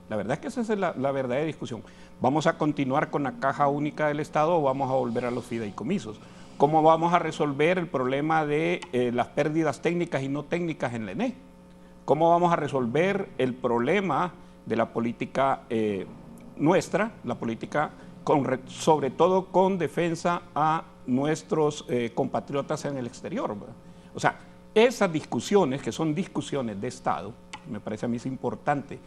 La verdad es que esa es la verdadera discusión. ¿Vamos a continuar con la caja única del Estado o vamos a volver a los fideicomisos? ¿Cómo vamos a resolver el problema de las pérdidas técnicas y no técnicas en la ENE? ¿Cómo vamos a resolver el problema de la política nuestra, la política sobre todo con defensa a nuestros compatriotas en el exterior, ¿verdad? O sea, esas discusiones, que son discusiones de Estado, me parece a mí es importante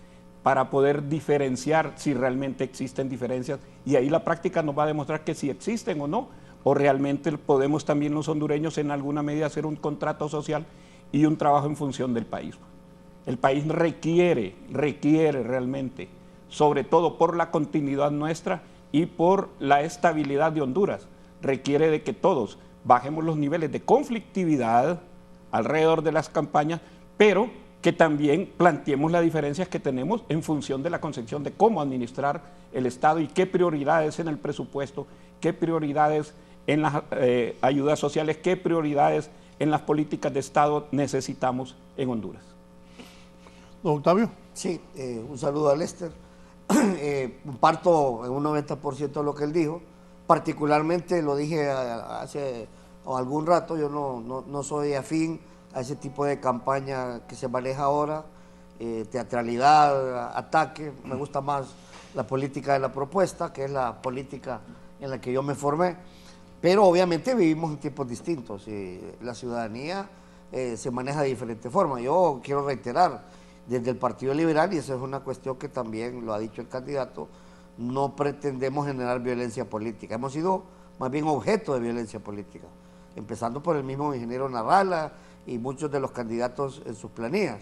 para poder diferenciar si realmente existen diferencias, y ahí la práctica nos va a demostrar que si existen o no, o realmente podemos también los hondureños en alguna medida hacer un contrato social y un trabajo en función del país. El país requiere realmente, sobre todo por la continuidad nuestra y por la estabilidad de Honduras, requiere de que todos bajemos los niveles de conflictividad alrededor de las campañas, pero que también planteemos las diferencias que tenemos en función de la concepción de cómo administrar el Estado y qué prioridades en el presupuesto, qué prioridades en las ayudas sociales, qué prioridades en las políticas de Estado necesitamos en Honduras. Don Octavio. Sí, un saludo a Lester. Comparto en un 90% lo que él dijo. Particularmente, lo dije hace algún rato, yo no soy afín a ese tipo de campaña que se maneja ahora, teatralidad, ataque. Me gusta más la política de la propuesta, que es la política en la que yo me formé. Pero obviamente vivimos en tiempos distintos y la ciudadanía se maneja de diferente forma. Yo quiero reiterar, desde el Partido Liberal, y esa es una cuestión que también lo ha dicho el candidato, no pretendemos generar violencia política. Hemos sido más bien objeto de violencia política, empezando por el mismo ingeniero Narrala y muchos de los candidatos en sus planillas.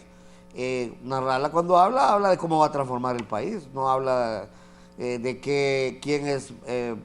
Narrala cuando habla de cómo va a transformar el país, no habla de quién es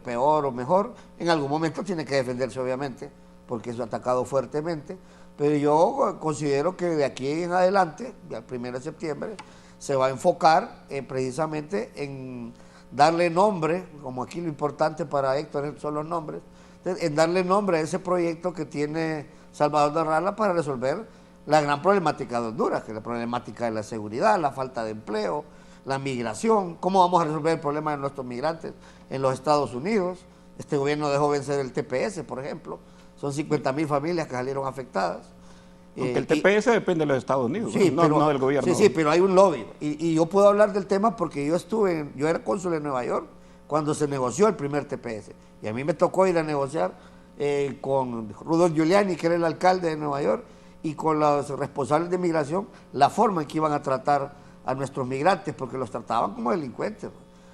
peor o mejor. En algún momento tiene que defenderse, obviamente, porque es atacado fuertemente, pero yo considero que de aquí en adelante, al 1 de septiembre, se va a enfocar precisamente en darle nombre, como aquí lo importante para Héctor son los nombres, en darle nombre a ese proyecto que tiene Salvador Narrala para resolver la gran problemática de Honduras, que es la problemática de la seguridad, la falta de empleo, la migración, cómo vamos a resolver el problema de nuestros migrantes en los Estados Unidos. Este gobierno dejó vencer el TPS, por ejemplo, son 50.000 familias que salieron afectadas. Porque el TPS depende de los Estados Unidos, sí, no del gobierno. Sí, pero hay un lobby. Y yo puedo hablar del tema porque yo era cónsul en Nueva York cuando se negoció el primer TPS. Y a mí me tocó ir a negociar con Rudolph Giuliani, que era el alcalde de Nueva York, y con los responsables de migración, la forma en que iban a tratar a nuestros migrantes, porque los trataban como delincuentes.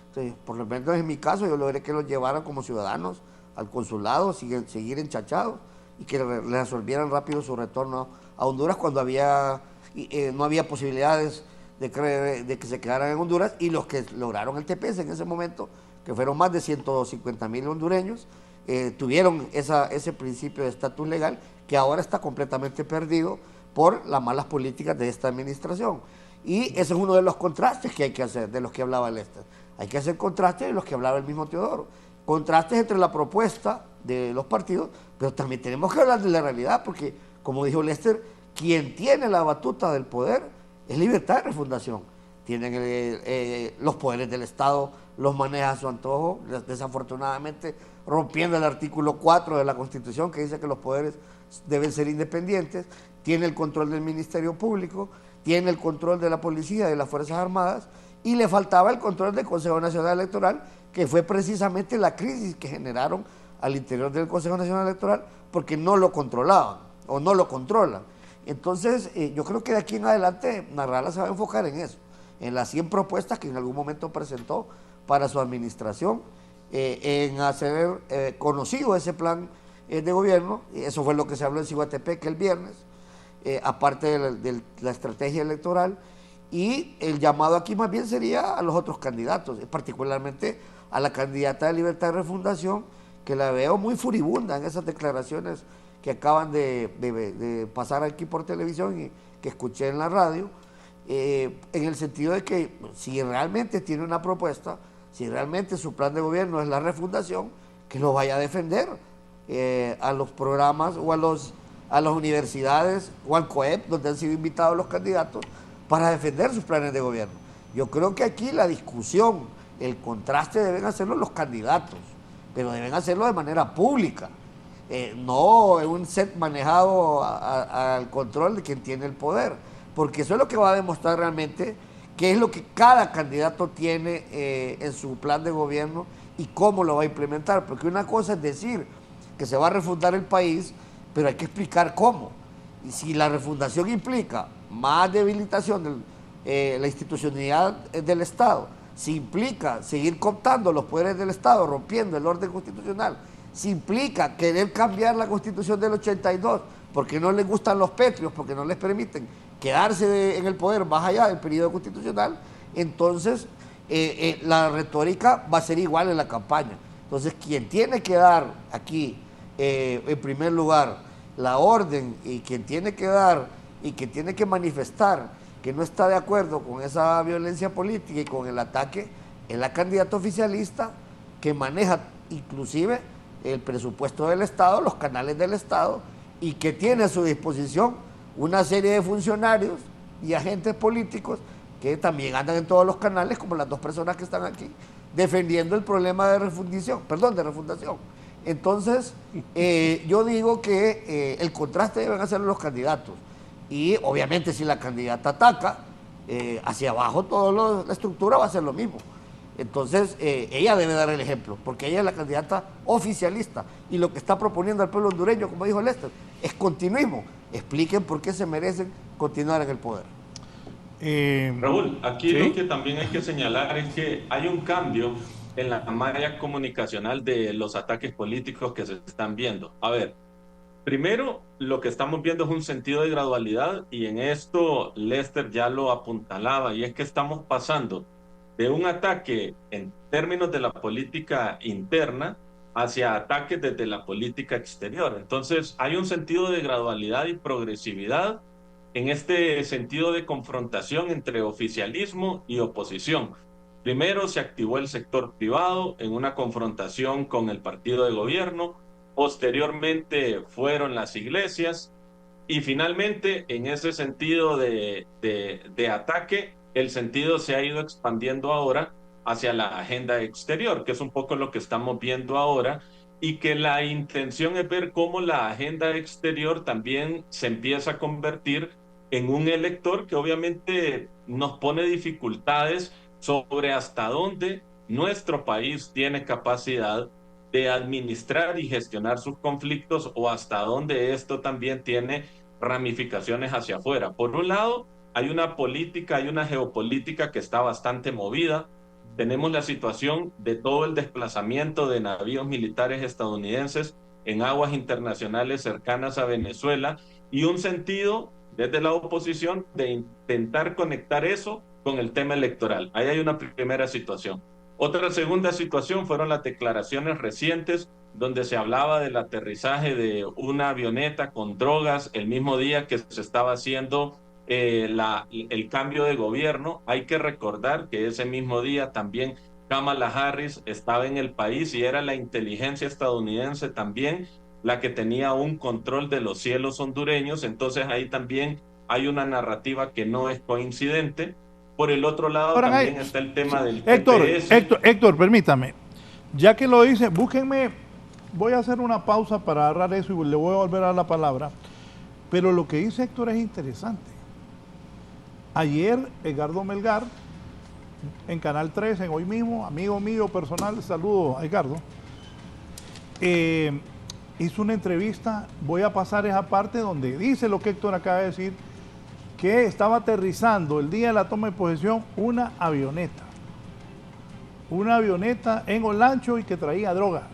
Entonces, por lo menos en mi caso, yo logré que los llevaran como ciudadanos al consulado, seguir enchachados, y que le resolvieran rápido su retorno a Honduras cuando no había posibilidades de que se quedaran en Honduras, y los que lograron el TPS en ese momento, que fueron más de 150.000 hondureños, tuvieron ese principio de estatus legal que ahora está completamente perdido por las malas políticas de esta administración. Y ese es uno de los contrastes que hay que hacer, de los que hablaba Lester. Hay que hacer contrastes de los que hablaba el mismo Teodoro. Contrastes entre la propuesta de los partidos, pero también tenemos que hablar de la realidad, porque, como dijo Lester, quien tiene la batuta del poder es Libertad de Refundación. Tienen los poderes del Estado, los maneja a su antojo, desafortunadamente rompiendo el artículo 4 de la Constitución, que dice que los poderes deben ser independientes. Tiene el control del Ministerio Público, tiene el control de la Policía y de las Fuerzas Armadas, y le faltaba el control del Consejo Nacional Electoral, que fue precisamente la crisis que generaron al interior del Consejo Nacional Electoral, porque no lo controlaban o no lo controlan. Entonces, yo creo que de aquí en adelante Narrala se va a enfocar en eso, en las 100 propuestas que en algún momento presentó para su administración, en hacer conocido ese plan de gobierno. Eso fue lo que se habló en Ciguatepec el viernes, aparte de la estrategia electoral, y el llamado aquí más bien sería a los otros candidatos, particularmente a la candidata de Libertad de Refundación, que la veo muy furibunda en esas declaraciones que acaban de pasar aquí por televisión y que escuché en la radio, en el sentido de que si realmente tiene una propuesta, si realmente su plan de gobierno es la refundación, que lo vaya a defender a los programas o a las universidades o al COEP, donde han sido invitados los candidatos, para defender sus planes de gobierno. Yo creo que aquí la discusión, el contraste deben hacerlo los candidatos, pero deben hacerlo de manera pública, no en un set manejado al control de quien tiene el poder, porque eso es lo que va a demostrar realmente qué es lo que cada candidato tiene en su plan de gobierno y cómo lo va a implementar, porque una cosa es decir que se va a refundar el país, pero hay que explicar cómo. Y si la refundación implica más debilitación de la institucionalidad del Estado, si implica seguir cooptando los poderes del Estado, rompiendo el orden constitucional, si implica querer cambiar la Constitución del 82, porque no les gustan los petrios, porque no les permiten quedarse en el poder más allá del periodo constitucional, entonces la retórica va a ser igual en la campaña. Entonces, quien tiene que dar aquí, en primer lugar, la orden, y quien tiene que dar y que tiene que manifestar que no está de acuerdo con esa violencia política y con el ataque, es la candidata oficialista que maneja inclusive el presupuesto del Estado, los canales del Estado, y que tiene a su disposición una serie de funcionarios y agentes políticos que también andan en todos los canales, como las dos personas que están aquí, defendiendo el problema de refundación. Entonces, yo digo que el contraste deben hacerlo los candidatos. Y obviamente si la candidata ataca, hacia abajo toda la estructura va a ser lo mismo. Entonces, ella debe dar el ejemplo, porque ella es la candidata oficialista. Y lo que está proponiendo al pueblo hondureño, como dijo Lester, es continuismo. Expliquen por qué se merecen continuar en el poder. Raúl, aquí ¿sí? Lo que también hay que señalar es que hay un cambio en la malla comunicacional de los ataques políticos que se están viendo. A ver, primero, lo que estamos viendo es un sentido de gradualidad, y en esto Lester ya lo apuntalaba, y es que estamos pasando de un ataque en términos de la política interna hacia ataques desde la política exterior. Entonces, hay un sentido de gradualidad y progresividad en este sentido de confrontación entre oficialismo y oposición. Primero se activó el sector privado en una confrontación con el partido de gobierno, posteriormente fueron las iglesias, y finalmente en ese sentido de ataque, el sentido se ha ido expandiendo ahora hacia la agenda exterior, que es un poco lo que estamos viendo ahora, y que la intención es ver cómo la agenda exterior también se empieza a convertir en un elector que obviamente nos pone dificultades sobre hasta dónde nuestro país tiene capacidad de administrar y gestionar sus conflictos, o hasta dónde esto también tiene ramificaciones hacia afuera. Por un lado, hay una política, hay una geopolítica que está bastante movida. Tenemos la situación de todo el desplazamiento de navíos militares estadounidenses en aguas internacionales cercanas a Venezuela, y un sentido desde la oposición de intentar conectar eso con el tema electoral. Ahí hay una primera situación. Otra segunda situación fueron las declaraciones recientes donde se hablaba del aterrizaje de una avioneta con drogas el mismo día que se estaba haciendo el cambio de gobierno. Hay que recordar que ese mismo día también Kamala Harris estaba en el país, y era la inteligencia estadounidense también la que tenía un control de los cielos hondureños. Entonces ahí también hay una narrativa que no es coincidente. Por el otro lado, ahora también está el tema del Héctor, permítame, ya que lo dice, búsquenme, voy a hacer una pausa para agarrar eso y le voy a volver a dar la palabra, pero lo que dice Héctor es interesante. Ayer Edgardo Melgar, en Canal 13, hoy mismo, amigo mío personal, saludo a Edgardo, hizo una entrevista, voy a pasar esa parte donde dice lo que Héctor acaba de decir, que estaba aterrizando el día de la toma de posesión una avioneta en Olancho, y que traía droga.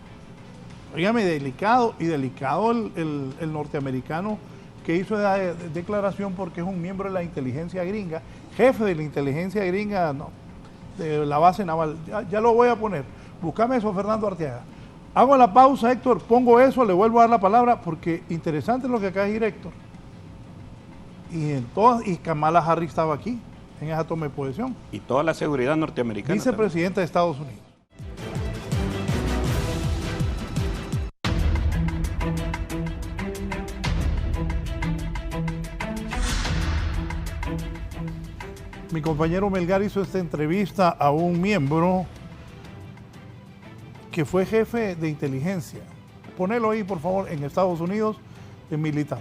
Oígame, delicado el norteamericano que hizo esa declaración, porque es un miembro de la inteligencia gringa, jefe de la inteligencia gringa, no, de la base naval. Ya lo voy a poner. Búscame eso, Fernando Arteaga. Hago la pausa, Héctor, pongo eso, le vuelvo a dar la palabra, porque interesante lo que acaba de decir Héctor. Y Kamala Harris estaba aquí, en esa toma de posesión. Y toda la seguridad norteamericana. Vicepresidenta de Estados Unidos. Mi compañero Melgar hizo esta entrevista a un miembro que fue jefe de inteligencia. Ponelo ahí, por favor, en Estados Unidos, en militar.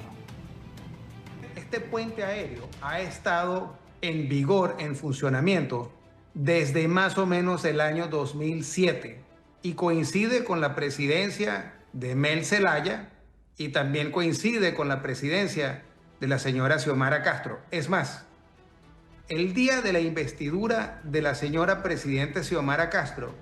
Este puente aéreo ha estado en vigor, en funcionamiento, desde más o menos el año 2007, y coincide con la presidencia de Mel Zelaya, y también coincide con la presidencia de la señora Xiomara Castro. Es más, el día de la investidura de la señora presidenta Xiomara Castro,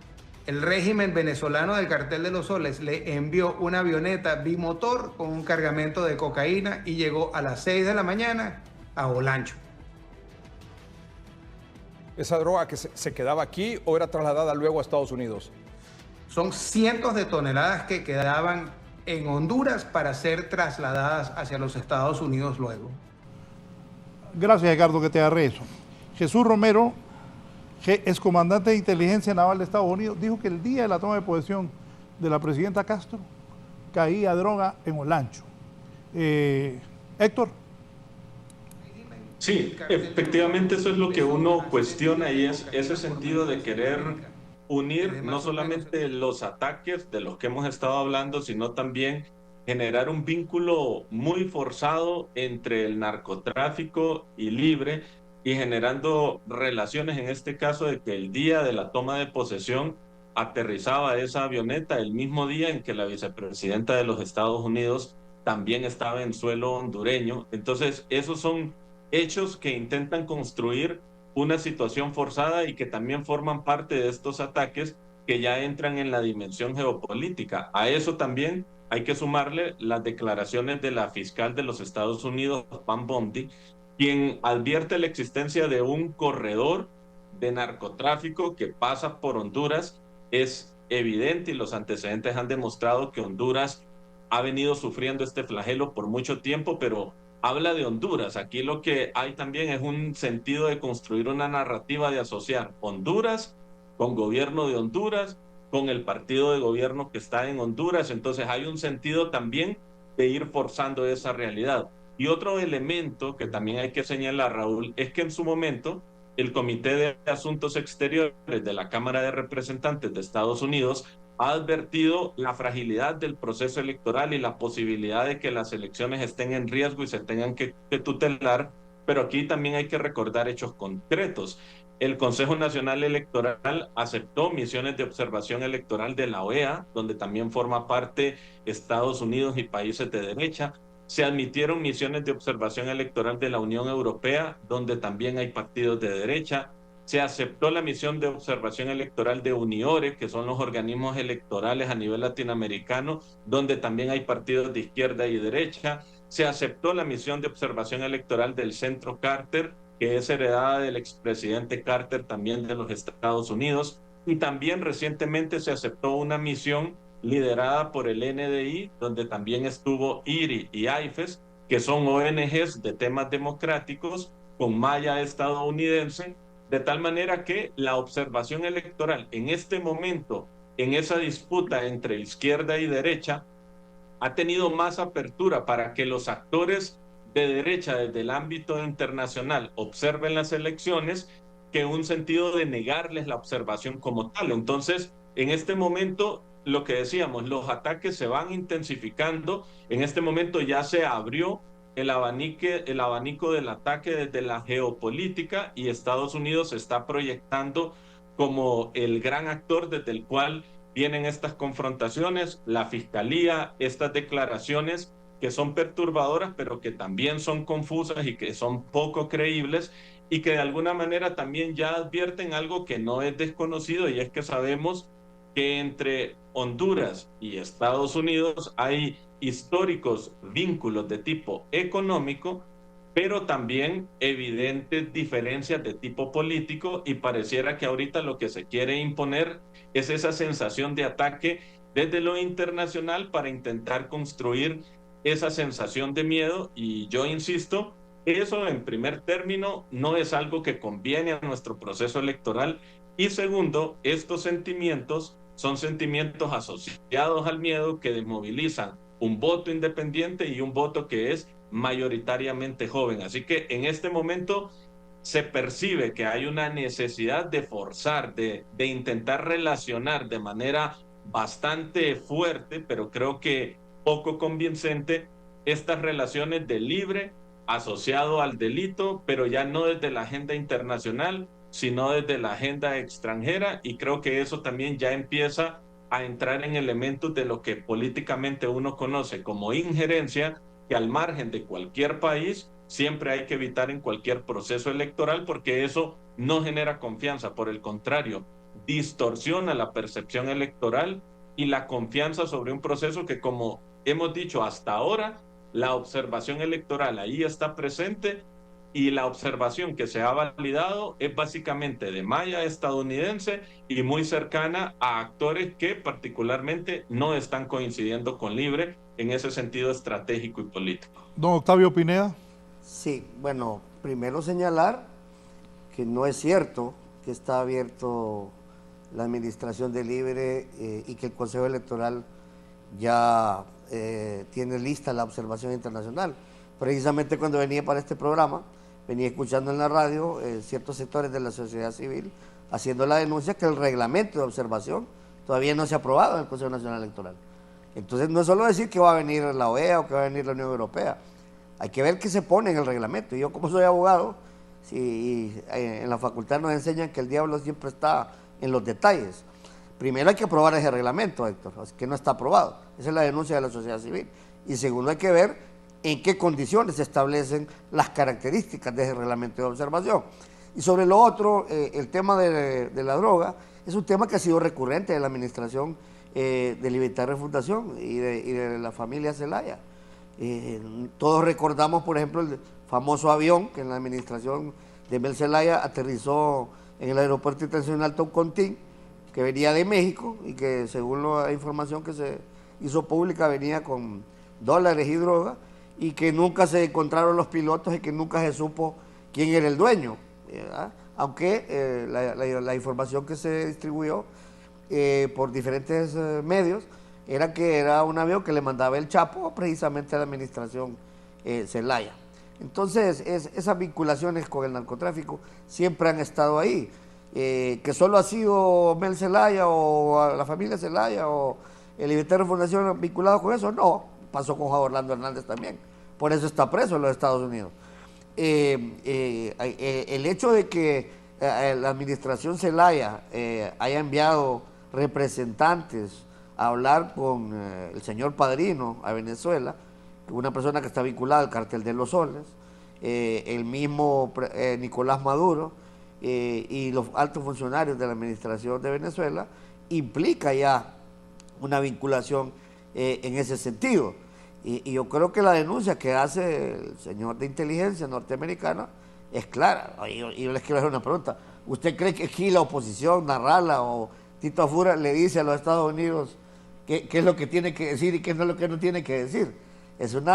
el régimen venezolano del Cartel de los Soles le envió una avioneta bimotor con un cargamento de cocaína, y llegó a las 6 de la mañana a Olancho. ¿Esa droga que se quedaba aquí o era trasladada luego a Estados Unidos? Son cientos de toneladas que quedaban en Honduras para ser trasladadas hacia los Estados Unidos luego. Gracias, Edgardo, que te agarré eso. Jesús Romero, excomandante de inteligencia naval de Estados Unidos, dijo que el día de la toma de posesión de la presidenta Castro caía droga en Olancho. Héctor. Sí, efectivamente eso es lo que uno cuestiona y es ese sentido de querer unir no solamente los ataques de los que hemos estado hablando, sino también generar un vínculo muy forzado entre el narcotráfico y Libre y generando relaciones, en este caso, de que el día de la toma de posesión aterrizaba esa avioneta el mismo día en que la vicepresidenta de los Estados Unidos también estaba en suelo hondureño. Entonces, esos son hechos que intentan construir una situación forzada y que también forman parte de estos ataques que ya entran en la dimensión geopolítica. A eso también hay que sumarle las declaraciones de la fiscal de los Estados Unidos, Pam Bondi, quien advierte la existencia de un corredor de narcotráfico que pasa por Honduras. Es evidente y los antecedentes han demostrado que Honduras ha venido sufriendo este flagelo por mucho tiempo, pero habla de Honduras. Aquí lo que hay también es un sentido de construir una narrativa de asociar Honduras con gobierno de Honduras, con el partido de gobierno que está en Honduras. Entonces hay un sentido también de ir forzando esa realidad. Y otro elemento que también hay que señalar, Raúl, es que en su momento el Comité de Asuntos Exteriores de la Cámara de Representantes de Estados Unidos ha advertido la fragilidad del proceso electoral y la posibilidad de que las elecciones estén en riesgo y se tengan que tutelar, pero aquí también hay que recordar hechos concretos. El Consejo Nacional Electoral aceptó misiones de observación electoral de la OEA, donde también forma parte Estados Unidos y países de derecha. Se admitieron misiones de observación electoral de la Unión Europea, donde también hay partidos de derecha. Se aceptó la misión de observación electoral de UNIORE, que son los organismos electorales a nivel latinoamericano, donde también hay partidos de izquierda y derecha. Se aceptó la misión de observación electoral del Centro Carter, que es heredada del expresidente Carter también de los Estados Unidos. Y también recientemente se aceptó una misión liderada por el NDI, donde también estuvo IRI y AIFES, que son ONGs de temas democráticos con malla estadounidense, de tal manera que la observación electoral en este momento, en esa disputa entre izquierda y derecha, ha tenido más apertura para que los actores de derecha desde el ámbito internacional observen las elecciones que un sentido de negarles la observación como tal. Entonces, en este momento, lo que decíamos, los ataques se van intensificando. En este momento ya se abrió el abanico del ataque desde la geopolítica y Estados Unidos se está proyectando como el gran actor desde el cual vienen estas confrontaciones, la fiscalía, estas declaraciones que son perturbadoras, pero que también son confusas y que son poco creíbles y que de alguna manera también ya advierten algo que no es desconocido, y es que sabemos que entre Honduras y Estados Unidos hay históricos vínculos de tipo económico, pero también evidentes diferencias de tipo político, y pareciera que ahorita lo que se quiere imponer es esa sensación de ataque desde lo internacional para intentar construir esa sensación de miedo. Y yo insisto, eso en primer término no es algo que conviene a nuestro proceso electoral, y segundo, estos sentimientos son sentimientos asociados al miedo que desmovilizan un voto independiente y un voto que es mayoritariamente joven. Así que en este momento se percibe que hay una necesidad de forzar, de intentar relacionar de manera bastante fuerte, pero creo que poco convincente, estas relaciones de Libre asociado al delito, pero ya no desde la agenda internacional, sino desde la agenda extranjera, y creo que eso también ya empieza a entrar en elementos de lo que políticamente uno conoce como injerencia, que al margen de cualquier país siempre hay que evitar en cualquier proceso electoral, porque eso no genera confianza, por el contrario, distorsiona la percepción electoral y la confianza sobre un proceso que, como hemos dicho hasta ahora, la observación electoral ahí está presente, y la observación que se ha validado es básicamente de malla estadounidense y muy cercana a actores que particularmente no están coincidiendo con Libre en ese sentido estratégico y político. Don Octavio Pineda. Sí, bueno, primero señalar que no es cierto que está abierto la administración de Libre y que el Consejo Electoral ya tiene lista la observación internacional. Precisamente cuando venía para este programa, venía escuchando en la radio ciertos sectores de la sociedad civil haciendo la denuncia que el reglamento de observación todavía no se ha aprobado en el Consejo Nacional Electoral. Entonces no es solo decir que va a venir la OEA o que va a venir la Unión Europea, hay que ver qué se pone en el reglamento. Yo, como soy abogado, en la facultad nos enseñan que el diablo siempre está en los detalles. Primero hay que aprobar ese reglamento, Héctor, que no está aprobado. Esa es la denuncia de la sociedad civil. Y segundo, hay que ver en qué condiciones se establecen las características de ese reglamento de observación. Y sobre lo otro, el tema de la droga es un tema que ha sido recurrente en la administración de Libertad y Refundación y de la familia Zelaya. Todos recordamos, por ejemplo, el famoso avión que en la administración de Mel Zelaya aterrizó en el aeropuerto internacional Toncontín, que venía de México y que, según la información que se hizo pública, venía con dólares y droga, y que nunca se encontraron los pilotos y que nunca se supo quién era el dueño, ¿verdad? Aunque la información que se distribuyó por diferentes medios era que era un avión que le mandaba el Chapo precisamente a la administración Zelaya. Entonces, esas vinculaciones con el narcotráfico siempre han estado ahí. Que solo ha sido Mel Zelaya o la familia Zelaya o el Libertad y Refundación vinculados con eso, no. Pasó con Juan Orlando Hernández también. Por eso está preso en los Estados Unidos. El hecho de que la administración Zelaya haya enviado representantes a hablar con el señor Padrino a Venezuela, una persona que está vinculada al cartel de los Soles, el mismo Nicolás Maduro y los altos funcionarios de la administración de Venezuela, implica ya una vinculación en ese sentido. Y yo creo que la denuncia que hace el señor de inteligencia norteamericana es clara. Y yo les quiero hacer una pregunta. ¿Usted cree que aquí la oposición, Narrala o Tito Afura, le dice a los Estados Unidos qué es lo que tiene que decir y qué es lo que no tiene que decir? Es un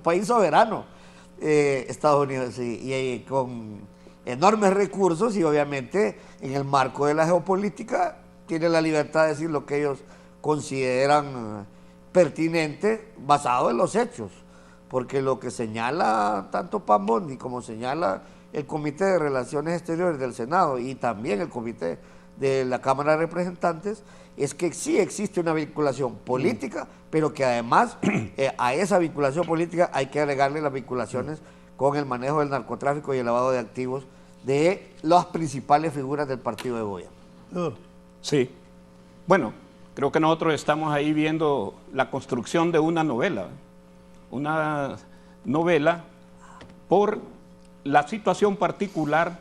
país soberano, Estados Unidos, y con enormes recursos, y obviamente en el marco de la geopolítica tiene la libertad de decir lo que ellos consideran pertinente basado en los hechos, porque lo que señala tanto Pam Bondi como señala el Comité de Relaciones Exteriores del Senado y también el Comité de la Cámara de Representantes es que sí existe una vinculación política, pero que además a esa vinculación política hay que agregarle las vinculaciones con el manejo del narcotráfico y el lavado de activos de las principales figuras del partido de Goya. Sí, bueno, creo que nosotros estamos ahí viendo la construcción de una novela por la situación particular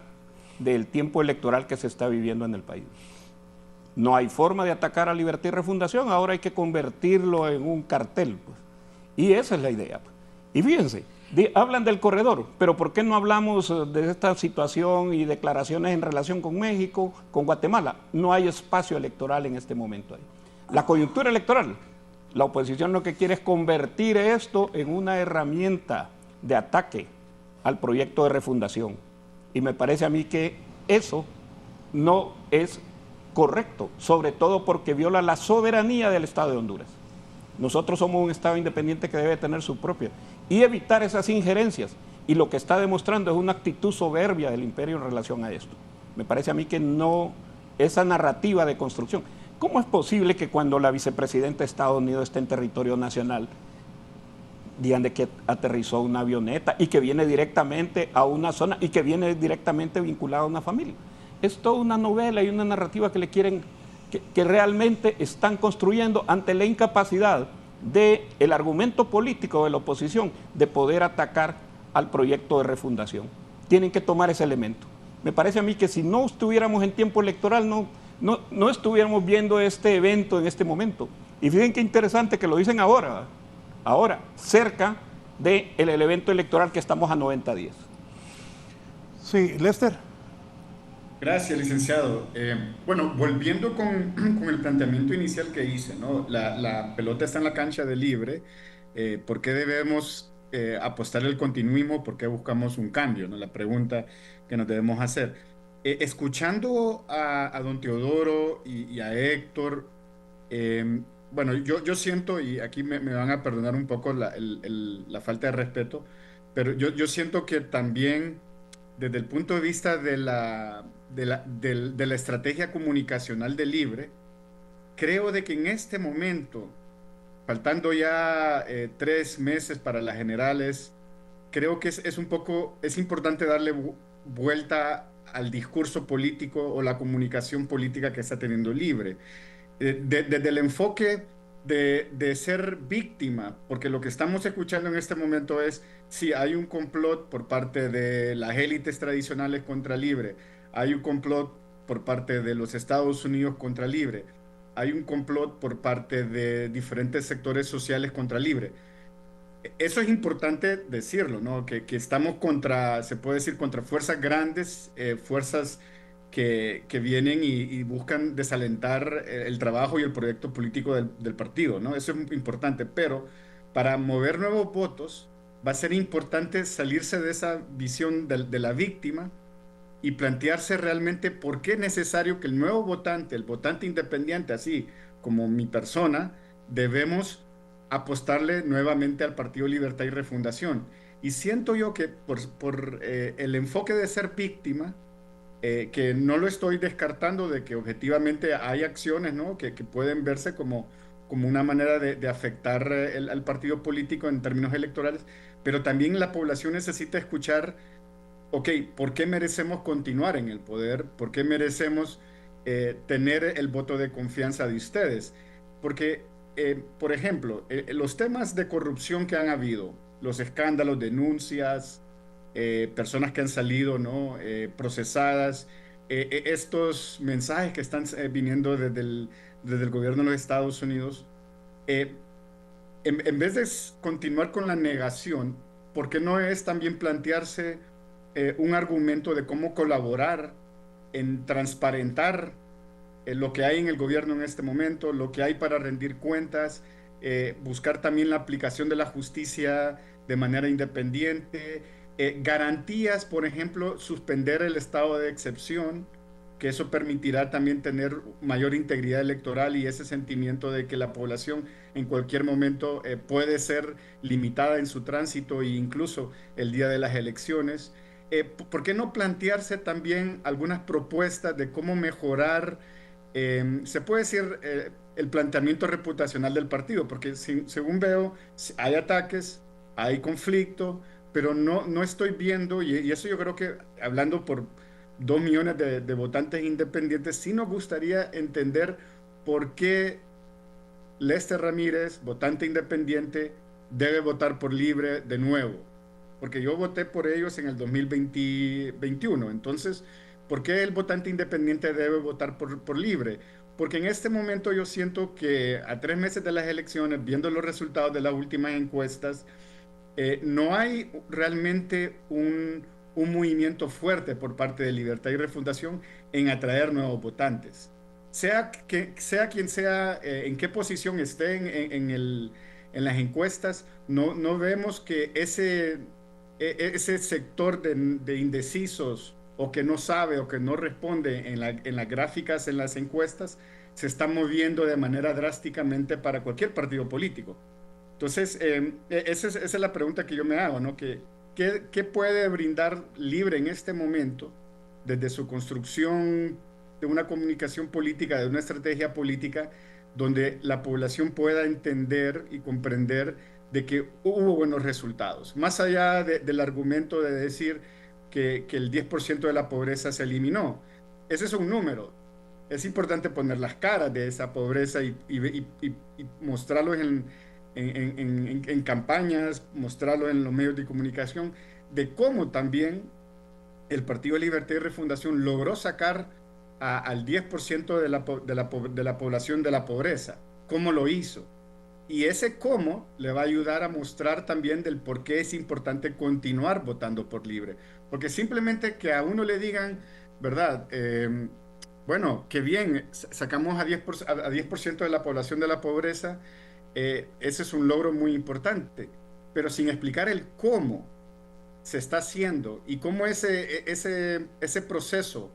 del tiempo electoral que se está viviendo en el país. No hay forma de atacar a Libertad y Refundación, ahora hay que convertirlo en un cartel, pues. Y esa es la idea, pues. Y fíjense, hablan del corredor, pero ¿por qué no hablamos de esta situación y declaraciones en relación con México, con Guatemala? No hay espacio electoral en este momento ahí. La coyuntura electoral, la oposición lo que quiere es convertir esto en una herramienta de ataque al proyecto de refundación. Y me parece a mí que eso no es correcto, sobre todo porque viola la soberanía del Estado de Honduras. Nosotros somos un Estado independiente que debe tener su propia, y evitar esas injerencias. Y lo que está demostrando es una actitud soberbia del imperio en relación a esto. Me parece a mí que no, esa narrativa de construcción. ¿Cómo es posible que cuando la vicepresidenta de Estados Unidos está en territorio nacional, digan de que aterrizó una avioneta y que viene directamente a una zona y que viene directamente vinculada a una familia? Es toda una novela y una narrativa que le quieren, que realmente están construyendo ante la incapacidad del argumento político de la oposición de poder atacar al proyecto de refundación. Tienen que tomar ese elemento. Me parece a mí que si no estuviéramos en tiempo electoral, no estuviéramos viendo este evento en este momento. Y fíjense qué interesante que lo dicen ahora, cerca del evento electoral que estamos a 90 días. Sí, Lester. Gracias, licenciado. Bueno, volviendo con el planteamiento inicial que hice, ¿no? La pelota está en la cancha de Libre. ¿Por qué debemos apostar el continuismo? ¿Por qué buscamos un cambio, ¿no? La pregunta que nos debemos hacer. Escuchando a don Teodoro y a Héctor, bueno, yo siento, y aquí me van a perdonar un poco la falta de respeto, pero yo siento que también desde el punto de vista de la estrategia comunicacional de Libre, creo de que en este momento, faltando ya 3 meses para las generales, creo que es importante darle vuelta al discurso político o la comunicación política que está teniendo Libre. Desde el enfoque de ser víctima, porque lo que estamos escuchando en este momento es, sí, hay un complot por parte de las élites tradicionales contra Libre, hay un complot por parte de los Estados Unidos contra Libre, hay un complot por parte de diferentes sectores sociales contra Libre. Eso es importante decirlo, ¿no? Que estamos contra, se puede decir, contra fuerzas grandes, fuerzas que vienen y buscan desalentar el trabajo y el proyecto político del partido, ¿no? Eso es importante, pero para mover nuevos votos va a ser importante salirse de esa visión de la víctima y plantearse realmente por qué es necesario que el nuevo votante, el votante independiente, así como mi persona, debemos apostarle nuevamente al Partido Libertad y Refundación. Y siento yo que por el enfoque de ser víctima, que no lo estoy descartando de que objetivamente hay acciones, ¿no? que pueden verse como una manera de afectar al partido político en términos electorales, pero también la población necesita escuchar, ok, ¿por qué merecemos continuar en el poder? ¿Por qué merecemos tener el voto de confianza de ustedes? Porque, por ejemplo, los temas de corrupción que han habido, los escándalos, denuncias, personas que han salido, ¿no? Procesadas, estos mensajes que están viniendo desde el gobierno de los Estados Unidos, en vez de continuar con la negación, ¿por qué no es también plantearse un argumento de cómo colaborar en transparentar lo que hay en el gobierno en este momento, lo que hay para rendir cuentas, buscar también la aplicación de la justicia de manera independiente, garantías, por ejemplo, suspender el estado de excepción, que eso permitirá también tener mayor integridad electoral y ese sentimiento de que la población en cualquier momento puede ser limitada en su tránsito e incluso el día de las elecciones. ¿Por qué no plantearse también algunas propuestas de cómo mejorar, se puede decir, el planteamiento reputacional del partido? Porque según veo, hay ataques, hay conflicto, pero no estoy viendo, y eso yo creo que, hablando por 2 millones de votantes independientes, sí nos gustaría entender por qué Lester Ramírez, votante independiente, debe votar por Libre de nuevo. Porque yo voté por ellos en el 2021. Entonces, ¿por qué el votante independiente debe votar por Libre? Porque en este momento yo siento que a 3 meses de las elecciones, viendo los resultados de las últimas encuestas, no hay realmente un movimiento fuerte por parte de Libertad y Refundación en atraer nuevos votantes. Sea quien sea, en qué posición esté en las encuestas, no vemos que ese sector de indecisos o que no sabe o que no responde en las gráficas, en las encuestas, se está moviendo de manera drásticamente para cualquier partido político. Entonces, esa es la pregunta que yo me hago, ¿no? ¿Qué puede brindar Libre en este momento desde su construcción de una comunicación política, de una estrategia política, donde la población pueda entender y comprender de que hubo buenos resultados? Más allá del argumento de decir que el 10% de la pobreza se eliminó. Ese es un número. Es importante poner las caras de esa pobreza y mostrarlo en campañas, mostrarlo en los medios de comunicación, de cómo también el Partido Libertad y Refundación logró sacar al 10% de la población de la pobreza. ¿Cómo lo hizo? Y ese cómo le va a ayudar a mostrar también del por qué es importante continuar votando por Libre. Porque simplemente que a uno le digan, ¿verdad? Bueno, qué bien, sacamos a 10% de la población de la pobreza, ese es un logro muy importante, pero sin explicar el cómo se está haciendo y cómo ese proceso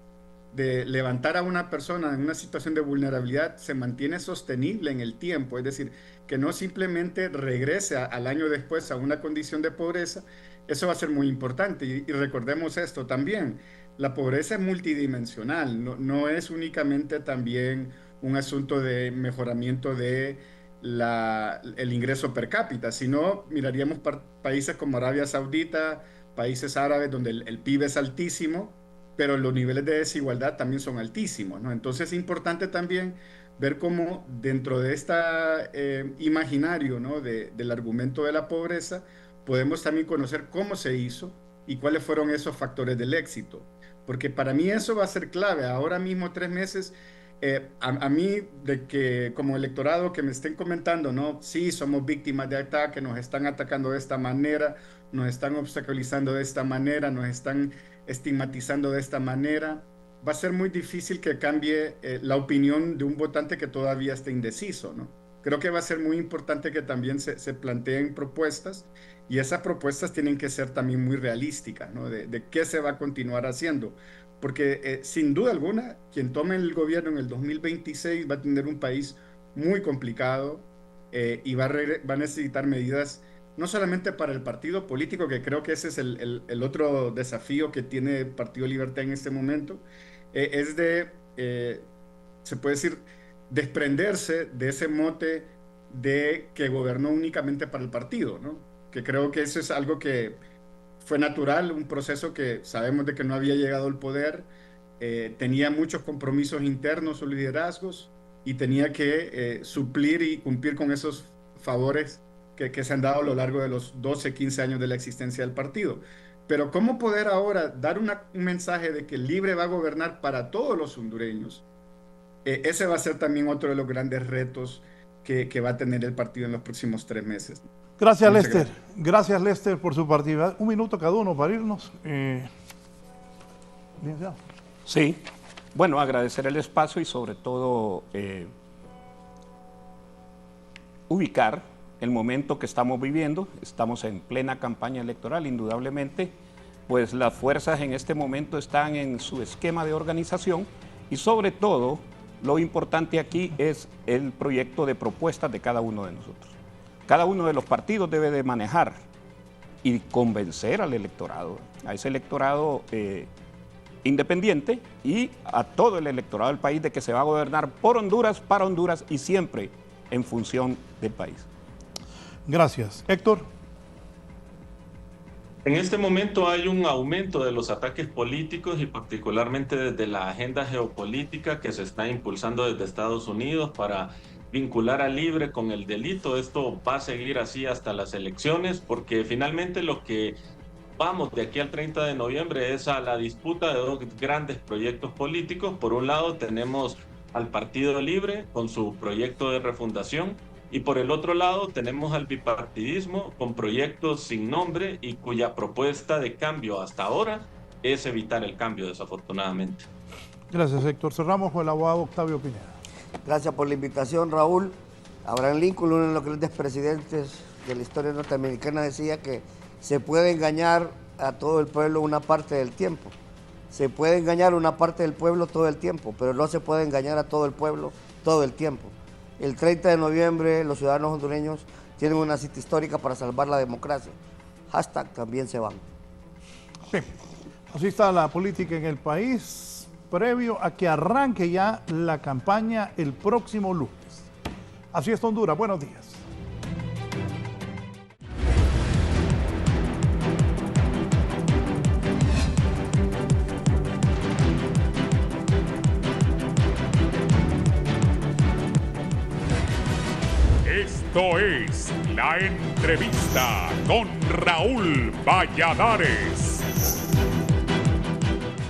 de levantar a una persona en una situación de vulnerabilidad se mantiene sostenible en el tiempo, es decir, que no simplemente regrese al año después a una condición de pobreza, eso va a ser muy importante. Y recordemos esto también, la pobreza es multidimensional, no es únicamente también un asunto de mejoramiento de el ingreso per cápita, sino miraríamos países como Arabia Saudita, países árabes donde el PIB es altísimo, pero los niveles de desigualdad también son altísimos, ¿no? Entonces es importante también ver cómo dentro de este imaginario, ¿no? del argumento de la pobreza, podemos también conocer cómo se hizo y cuáles fueron esos factores del éxito. Porque para mí eso va a ser clave. Ahora mismo, 3 meses, a mí, de que como electorado que me estén comentando, ¿no? Sí, somos víctimas de ataque, nos están atacando de esta manera, nos están obstaculizando de esta manera, nos están estigmatizando de esta manera, va a ser muy difícil que cambie la opinión de un votante que todavía está indeciso, ¿no? Creo que va a ser muy importante que también se planteen propuestas, y esas propuestas tienen que ser también muy realísticas, ¿no? De qué se va a continuar haciendo, porque sin duda alguna, quien tome el gobierno en el 2026 va a tener un país muy complicado y va a necesitar medidas no solamente para el partido político, que creo que ese es el otro desafío que tiene el Partido Libertad en este momento, es se puede decir, desprenderse de ese mote de que gobernó únicamente para el partido, ¿no? Que creo que eso es algo que fue natural, un proceso que sabemos de que no había llegado al poder, tenía muchos compromisos internos o liderazgos y tenía que suplir y cumplir con esos favores que se han dado a lo largo de los 12, 15 años de la existencia del partido. Pero ¿cómo poder ahora dar un mensaje de que el Libre va a gobernar para todos los hondureños? Ese va a ser también otro de los grandes retos que va a tener el partido en los próximos 3 meses. Gracias, Lester. Gracias, Lester, por su participación. 1 minuto cada uno para irnos. Sí, bueno, agradecer el espacio y sobre todo ubicar el momento que estamos viviendo. Estamos en plena campaña electoral, indudablemente, pues las fuerzas en este momento están en su esquema de organización y sobre todo lo importante aquí es el proyecto de propuestas de cada uno de nosotros. Cada uno de los partidos debe de manejar y convencer al electorado, a ese electorado independiente y a todo el electorado del país de que se va a gobernar por Honduras, para Honduras y siempre en función del país. Gracias. Héctor. En este momento hay un aumento de los ataques políticos y particularmente desde la agenda geopolítica que se está impulsando desde Estados Unidos para vincular al Libre con el delito. Esto va a seguir así hasta las elecciones porque finalmente lo que vamos de aquí al 30 de noviembre es a la disputa de 2 grandes proyectos políticos. Por un lado tenemos al Partido Libre con su proyecto de refundación y por el otro lado tenemos al bipartidismo con proyectos sin nombre y cuya propuesta de cambio hasta ahora es evitar el cambio, desafortunadamente. Gracias, Héctor. Cerramos con el abogado Octavio Pineda. Gracias por la invitación, Raúl. Abraham Lincoln, uno de los grandes presidentes de la historia norteamericana, decía que se puede engañar a todo el pueblo una parte del tiempo. Se puede engañar a una parte del pueblo todo el tiempo, pero no se puede engañar a todo el pueblo todo el tiempo. El 30 de noviembre los ciudadanos hondureños tienen una cita histórica para salvar la democracia. Hashtag también se van. Sí. Así está la política en el país, previo a que arranque ya la campaña el próximo lunes. Así está Honduras. Buenos días. Esto es La Entrevista con Raúl Valladares.